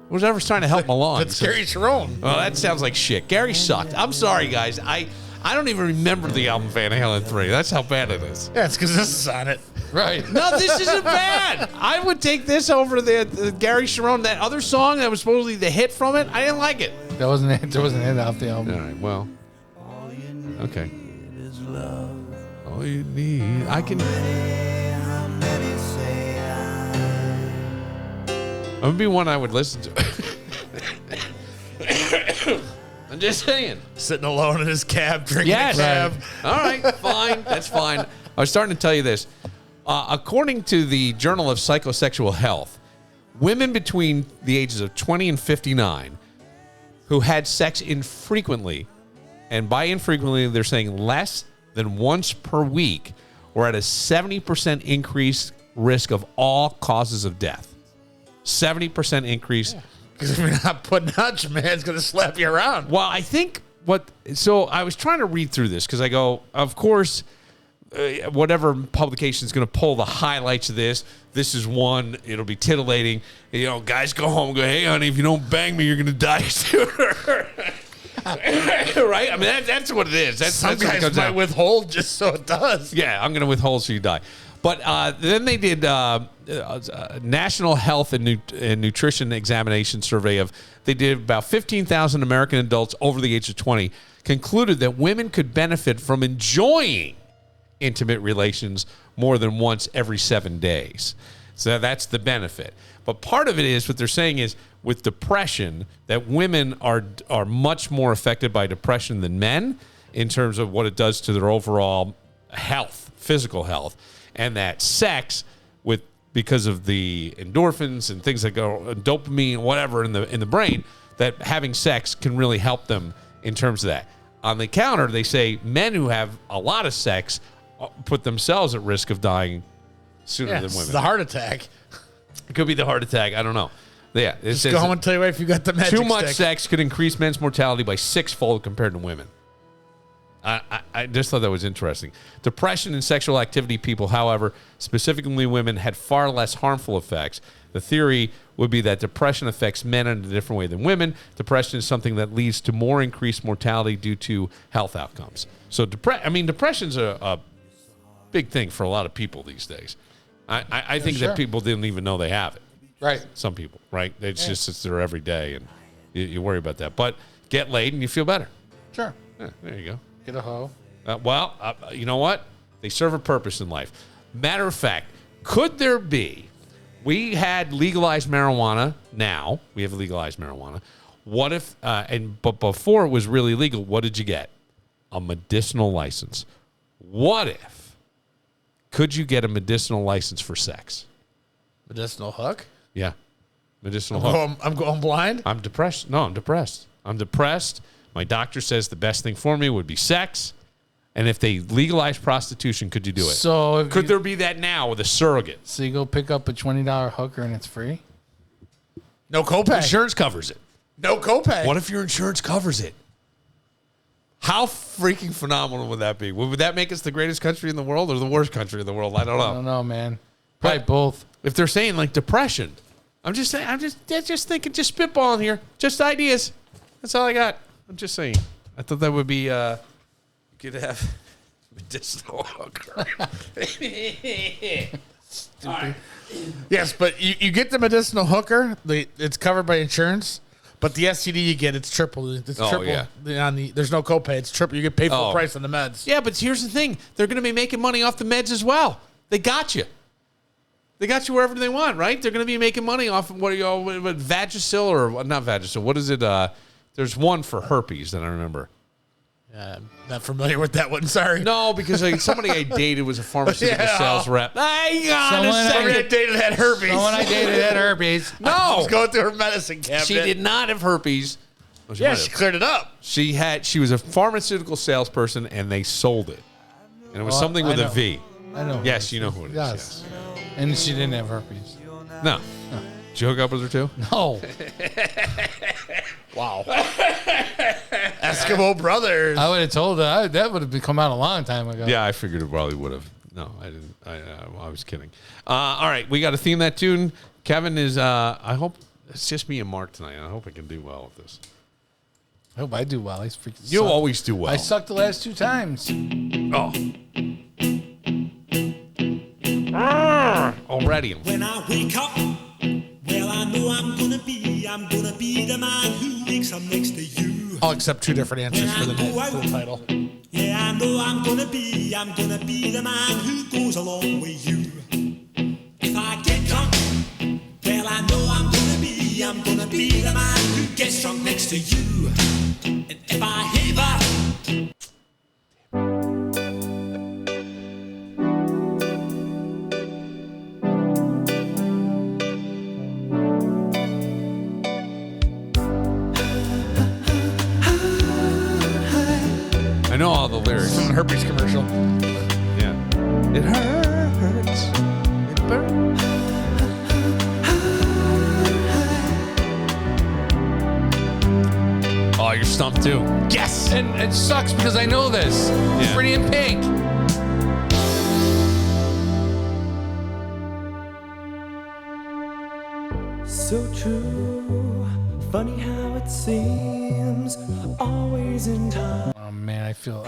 Whoever's trying to help him along. That's Gary Sharon. Well, that sounds like shit. Gary sucked. I'm sorry, guys. I don't even remember the album Van Halen 3. That's how bad it is. Yeah, it's because this is on it. Right. No, this isn't bad. I would take this over the Gary Sharon. That other song that was supposedly the hit from it, I didn't like it. That wasn't it. There wasn't it off the album. All right, well. Okay. All you need. I can. That would be one I would listen to. I'm just saying. Sitting alone in his cab, drinking a cab. All right, fine. That's fine. I was starting to tell you this. According to the Journal of Psychosexual Health, women between the ages of 20 and 59 who had sex infrequently, and by infrequently, they're saying less than once per week, were at a 70% increased risk of all causes of death. 70% increase. Because if you're not putting out, your man's going to slap you around. Well, I think so I was trying to read through this because I go, of course, whatever publication is going to pull the highlights of this is one, it'll be titillating. You know, guys go home and go, hey, honey, if you don't bang me, you're going to die sooner. Right? I mean, that's what it is. Some guys might withhold just so it does. Yeah, I'm going to withhold so you die. But then they did National Health and Nutrition Examination Survey they did about 15,000 American adults over the age of 20, concluded that women could benefit from enjoying intimate relations more than once every 7 days. So that's the benefit. But part of it is, what they're saying is, with depression, that women are much more affected by depression than men in terms of what it does to their overall health, physical health. And that sex, because of the endorphins and things that go, dopamine, whatever in the brain, that having sex can really help them in terms of that. On the counter, they say men who have a lot of sex put themselves at risk of dying sooner than women. The heart attack. It could be the heart attack. I don't know. Yeah, it Just says go home and tell you if you got the magic too much stick. sex could increase men's mortality by 6-fold compared to women. I just thought that was interesting. Depression and sexual activity people, however, specifically women, had far less harmful effects. The theory would be that depression affects men in a different way than women. Depression is something that leads to more increased mortality due to health outcomes. So, depression's a big thing for a lot of people these days. I think that people didn't even know they have it. Right. Some people, right? It's their every day, and you worry about that. But get laid and you feel better. Sure. Yeah, there you go. Get a hoe. You know what? They serve a purpose in life. Matter of fact, could there be? We had legalized marijuana. Now we have legalized marijuana. What if? But before it was really legal, what did you get? A medicinal license. What if? Could you get a medicinal license for sex? Medicinal hook? Yeah, medicinal hook. I'm going blind? I'm depressed. No, I'm depressed. My doctor says the best thing for me would be sex. And if they legalize prostitution, could you do it? So could there be that now with a surrogate? So you go pick up a $20 hooker and it's free? No copay. Insurance covers it. No copay. What if your insurance covers it? How freaking phenomenal would that be? Would that make us the greatest country in the world or the worst country in the world? I don't know. I don't know, man. Probably both. If they're saying like depression, I'm just saying. I'm just thinking. Just spitballing here. Just ideas. That's all I got. I'm just saying. I thought that would be. You could have medicinal hooker. Right. Yes, but you get the medicinal hooker. It's covered by insurance. But the STD you get, it's triple. It's triple. Yeah. There's no copay. It's triple. You get paid full price on the meds. Yeah, but here's the thing. They're going to be making money off the meds as well. They got you. They got you wherever they want, right? They're going to be making money off of what Vagisil or not Vagisil. What is it? There's one for herpes that I remember. Not familiar with that one. Sorry. No, because somebody I dated was a pharmaceutical sales rep. Hang on a second. Somebody I dated had herpes. Someone I dated had herpes. No. I was going through her medicine cabinet. She did not have herpes. Well, she cleared it up. She was a pharmaceutical salesperson, and they sold it. And it was something with a V. I know. Yes, you know who it is. Yes. And she didn't have herpes. No. Did you hook up with her too? No. Wow. Eskimo Brothers. I would have told her. That would have come out a long time ago. Yeah, I figured it probably would have. No, I didn't. I was kidding. All right, we got to theme that tune. Kevin is, I hope, it's just me and Mark tonight. I hope I can do well with this. I hope I do well. He's freaking You'll always do well. I sucked the last 2 times. Oh. Already. When I wake up, well, I know I'm gonna be the man who wakes up next to you. I'll accept 2 different answers for the title. Yeah, I know I'm gonna be the man who goes along with you. If I get drunk, well, I know I'm gonna be the man who gets drunk next to you. And if I heaver, I know all the lyrics. From the herpes commercial. Yeah. It hurts. It burns. Oh, you're stumped too. Yes! And it sucks because I know this. Yeah. Pretty in Pink. so true. Funny how it seems, always in time. Oh man, I feel.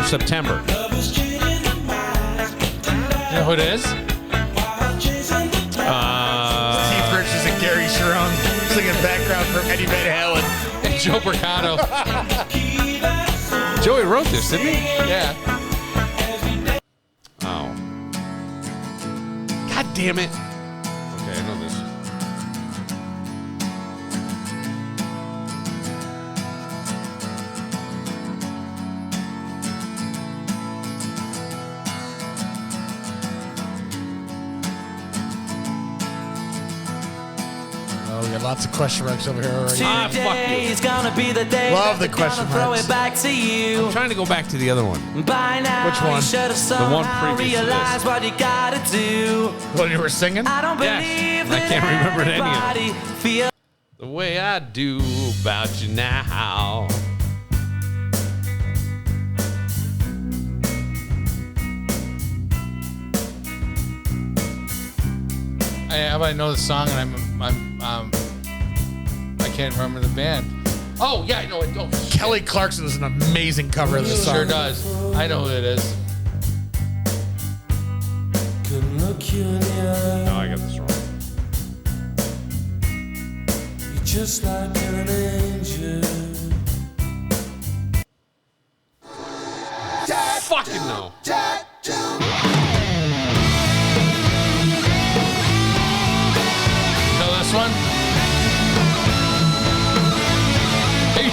September. You know who it is? Keith Richards and Gary Sharon singing background for Eddie Van Halen. And Joe Mercado. Joey wrote this, didn't he? Yeah. Oh. God damn it. Okay, I know this. Lots of question marks over here already. Ah, fuck you. Gonna be the day Love the question throw marks. it back to you. I'm trying to go back to the other one. By now, Which one? you should have The one somehow previous to this. realized what you gotta do. When you were singing? I don't Yes. believe I that can't remember any of them. everybody feels The way I do about you now. I know the song, and I can't remember the band. Oh yeah, I know it. Oh, Kelly Clarkson is an amazing cover of this song. Sure does. I know who it is. No, I got this wrong. You're just like an angel. Fucking no. This one? Are you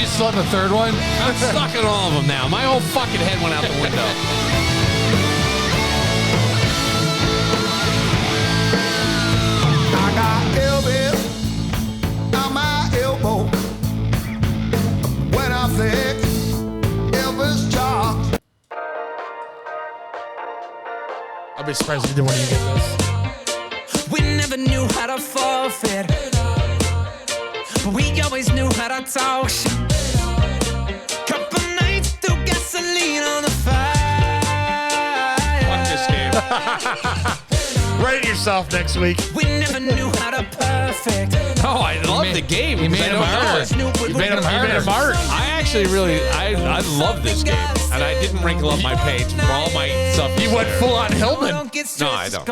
still on the third one? I'm stuck in all of them now. My whole fucking head went out the window. I got Elvis on my elbow when I think Elvis Jock. I'll be surprised if you didn't want to get this. We never knew how to forfeit, but we always knew how to talk shit. Couple nights threw gasoline on the fire. yourself next week. We never knew how to perfect. Oh, I love the game. He made because him I don't know it. harder. You made him harder. I actually I love this game, and I didn't wrinkle up my page for all my stuff. He went full on Hillman. No, I don't.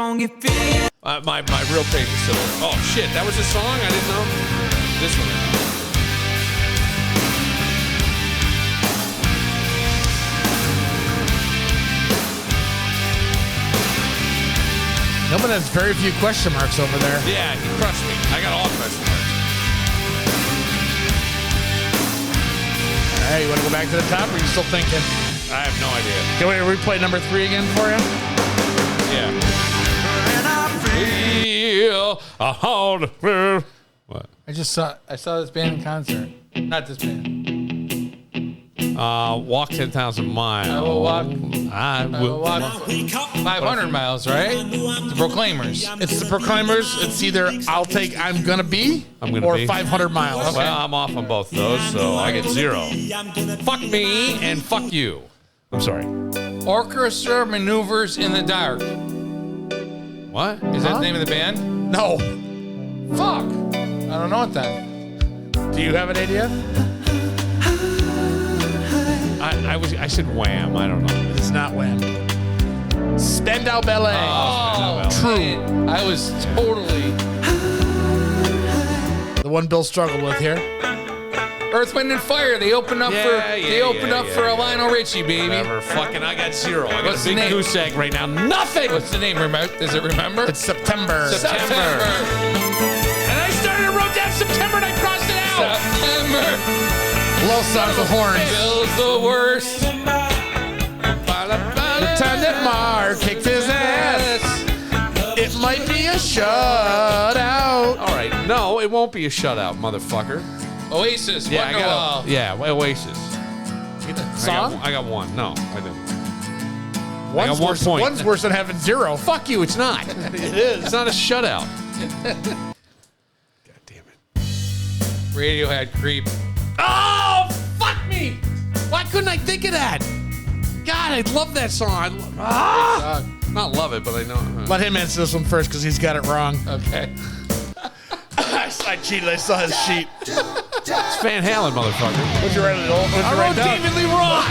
My real page is still. Oh shit, that was a song I didn't know. This one. I know. Hillman has very few question marks over there. Yeah, he crushed me. I got all question marks. All right, you want to go back to the top, or are you still thinking? I have no idea. Can we replay number 3 again for you? Yeah. Feel a hold. What? I saw this band in concert. Not this band. Walk 10,000 miles. I will walk. I will walk 500 miles, right? The Proclaimers. It's the Proclaimers. It's either I'm gonna be or 500 miles. Okay. Well, I'm off on both of those, so I get 0. Fuck me and fuck you. I'm sorry. Orchestra Maneuvers in the Dark. What? Is that the name of the band? No. Fuck. I don't know it then. Do you have an idea? I said Wham. I don't know. It's not Wham. Spandau Ballet. Oh, true. I was totally the one Bill struggled with here. Earth, Wind, and Fire. They opened up for a Lionel Richie, baby. Whatever. Fucking, I got 0. I got What's a big the name? goose egg right now. Nothing. What's the name? Does it remember? It's September. And I started and wrote down September and I crossed it out. September. Little songs with horns. Bill's the worst. Lieutenant Marr kicked his ass. It might be a shutout. All right. No, it won't be a shutout, motherfucker. Oasis. Yeah, Wonderwall. Oasis. Song? I got 1. No, I didn't. One's I got 1 worse, point. one's worse than having 0. Fuck you, it's not. It is. It's not a shutout. God damn it. Radiohead Creep. Oh, fuck me. Why couldn't I think of that? God, I love that song. Not love it, but I know. Let him answer this one first because he's got it wrong. Okay. I cheated. I saw his sheet. It's Van Halen, motherfucker. What'd you write it all? I wrote David Lee Roth.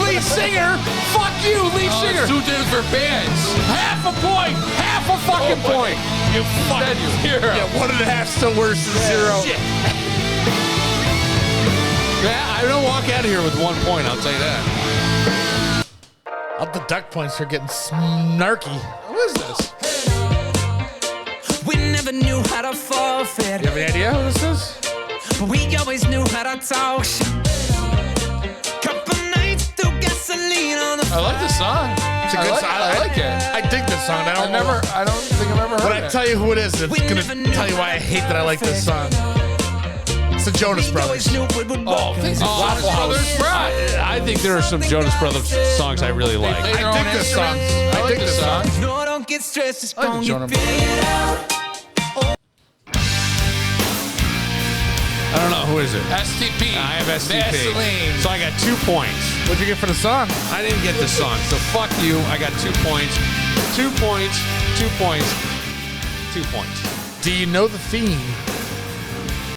Lead singer. Fuck you, lead singer. 2 different bands. Half a point. Half a fucking point. You fucking 0. Yeah, 1.5 still worse than 0. Shit. Yeah, I don't walk out of here with 1 point, I'll tell you that. Up the duck points are getting snarky. What is this? We never knew how to forfeit. You have any idea who this is? But we always knew how to talk shit. Couple nights through gasoline on the I like the song. It's a good song. I like it. I dig this song. I don't think I've ever heard When it. I tell you who it is, it's going to tell you why I hate that I like this song. It's the Jonas Brothers. Waffle House. I think there are some Jonas Brothers songs I really like. I dig this song. I dig this song. No, don't get stressed. It's I like gonna the get Jonas figured out. I don't know. Who is it? STP. I have STP. Vaseline. So I got 2 points. What'd you get for the song? I didn't get the song, so fuck you. I got 2 points. 2 points. 2 points. 2 points. Do you know the theme?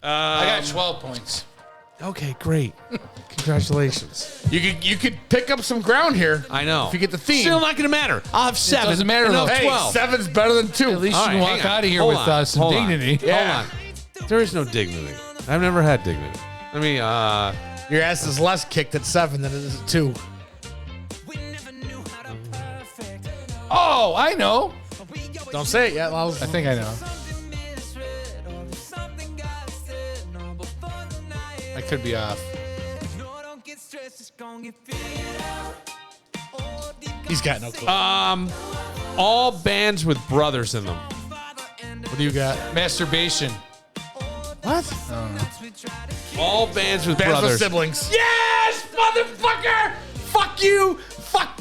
I got 12 points. Okay, great. Congratulations. You could pick up some ground here. I know. If you get the theme. Still not going to matter. I'll have 7. doesn't matter, and I'll though. have Hey, 12. 7's better than 2. At least All you can right, walk hang on. out of here Hold with on. some Hold on. dignity. Yeah. Hold on. There is no dignity. I've never had dignity. I mean, Your ass is less kicked at 7 than it is at 2. Oh, I know. Don't say it yet. I think I know. I could be off. He's got no clue. all bands with brothers in them. What do you got? Masturbation. What? All bands with Bands brothers. with siblings. Yes, motherfucker! Fuck you! Fuck!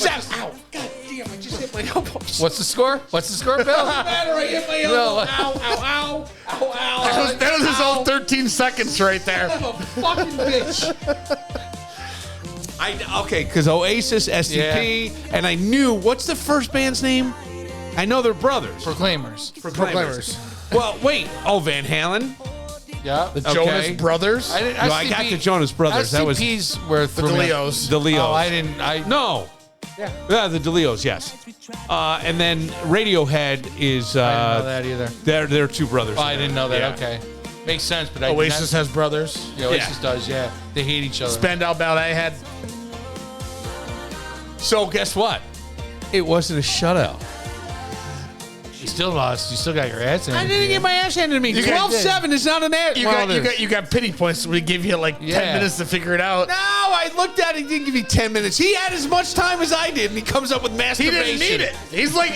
Ow! God damn! I just hit my elbow. What's the score? What's the score, Bill? Doesn't matter. I hit my elbow. No. Ow! Ow! Ow! Ow! Ow! That was his old 13 seconds right there. I'm a fucking bitch. Okay, because Oasis, STP, and I knew what's the first band's name? I know they're brothers. Proclaimers. Well, wait. Oh, Van Halen. Yeah. The Jonas Brothers. I got the Jonas Brothers. That was SCPs were the DeLeos. The Leos. Oh, I didn't. No. Yeah, the DeLeos, yes. And then Radiohead is. I didn't know that either. They're two brothers. Oh, I didn't know that. Yeah. Okay. Makes sense, but Oasis has brothers. Yeah, Oasis does, yeah. They hate each other. Spandau Ballet had. So guess what? It wasn't a shutout. You still lost. You still got your ass handed. I didn't get my ass handed to me. 12-7 is not an ass. You got pity points, so we give you like 10 minutes to figure it out. No, I looked at it. He didn't give me 10 minutes. He had as much time as I did, and he comes up with masturbation. He didn't need it. It's like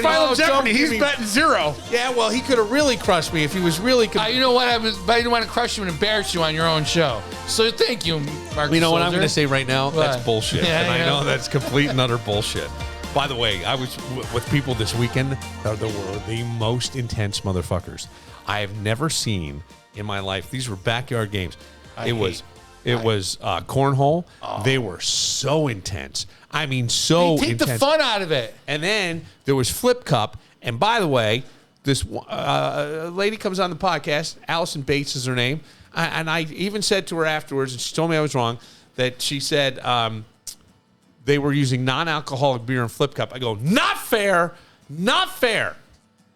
Final Jeopardy. He's betting 0. Yeah, well, he could have really crushed me if he was really. You know what? I didn't want to crush you and embarrass you on your own show. So thank you, Mark. You know what I'm going to say right now? What? That's bullshit. Yeah, and I know that's complete and utter bullshit. By the way, I was with people this weekend that were the most intense motherfuckers I have never seen in my life. These were backyard games. It was cornhole. Oh. They were so intense. I mean, so Take intense. the fun out of it. And then there was Flip Cup. And by the way, this lady comes on the podcast. Allison Bates is her name. And I even said to her afterwards, and she told me I was wrong, that she said they were using non-alcoholic beer in Flip Cup. I go, not fair. Not fair.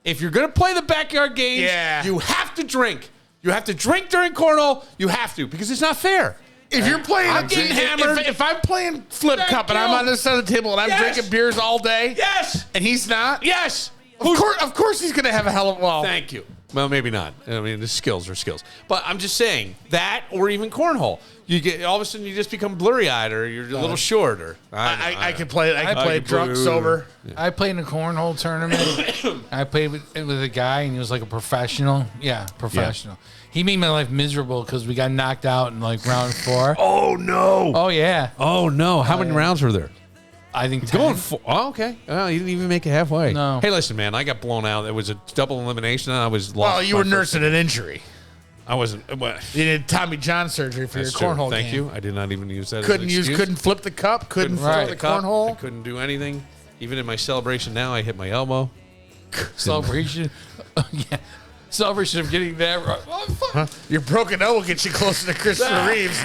If you're going to play the backyard games, you have to drink. You have to drink during cornhole. You have to, because it's not fair. If you're playing, I'm getting hammered. If I'm playing Flip Cup and I'm on this side of the table and I'm drinking beers all day, and he's not, of course he's going to have a hell of a while. Thank you. Well, maybe not. I mean, the skills are skills. But I'm just saying that, or even cornhole. You get all of a sudden you just become blurry-eyed, or you're a little short. Or I could play. I could play drunk, sober. Yeah. I played in a cornhole tournament. I played with a guy, and he was like a professional. Yeah, professional. Yeah. He made my life miserable because we got knocked out in like round 4. Oh no! Oh yeah! Oh no! How many rounds were there? I think 10. Going 4. Oh, okay. Oh, you didn't even make it halfway. No. Hey, listen, man. I got blown out. It was a double elimination, and I was lost. Well, you were nursing an injury. I wasn't. You did Tommy John surgery for your cornhole game. Thank you. I did not even use that. Couldn't flip the cup. Couldn't throw the cornhole. I couldn't do anything. Even in my celebration now, I hit my elbow. Celebration. Yeah. Celebration of getting that right. Oh, fuck. Huh? Your broken elbow gets you closer to Christopher Reeves.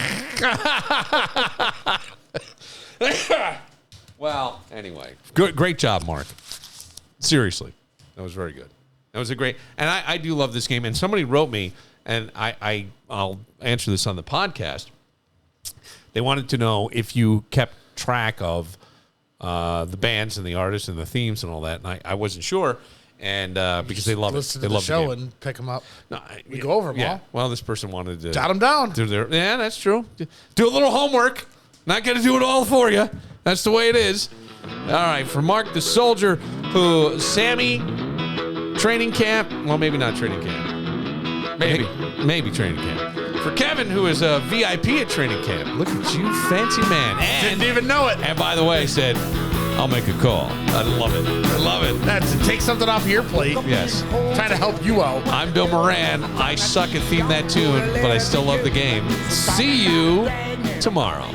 Well, anyway, great job, Mark. Seriously, that was very good. That was a great, and I do love this game. And somebody wrote me, and I'll answer this on the podcast. They wanted to know if you kept track of the bands and the artists and the themes and all that, and I wasn't sure. And because they love listen it, to the show and pick them up. No, we go over them all. Well, this person wanted to jot them down. Yeah, that's true. Do a little homework. Not going to do it all for you. That's the way it is. All right, for Mark the Soldier, who Sammy training camp. Well, maybe not training camp. Maybe training camp. For Kevin, who is a VIP at training camp. Look at you, fancy man. And, didn't even know it. And by the way, said, I'll make a call. I love it. I love it. That's to take something off your plate. Yes. Trying to help you out. I'm Bill Moran. I suck at Theme That Tune, but I still love the game. See you tomorrow.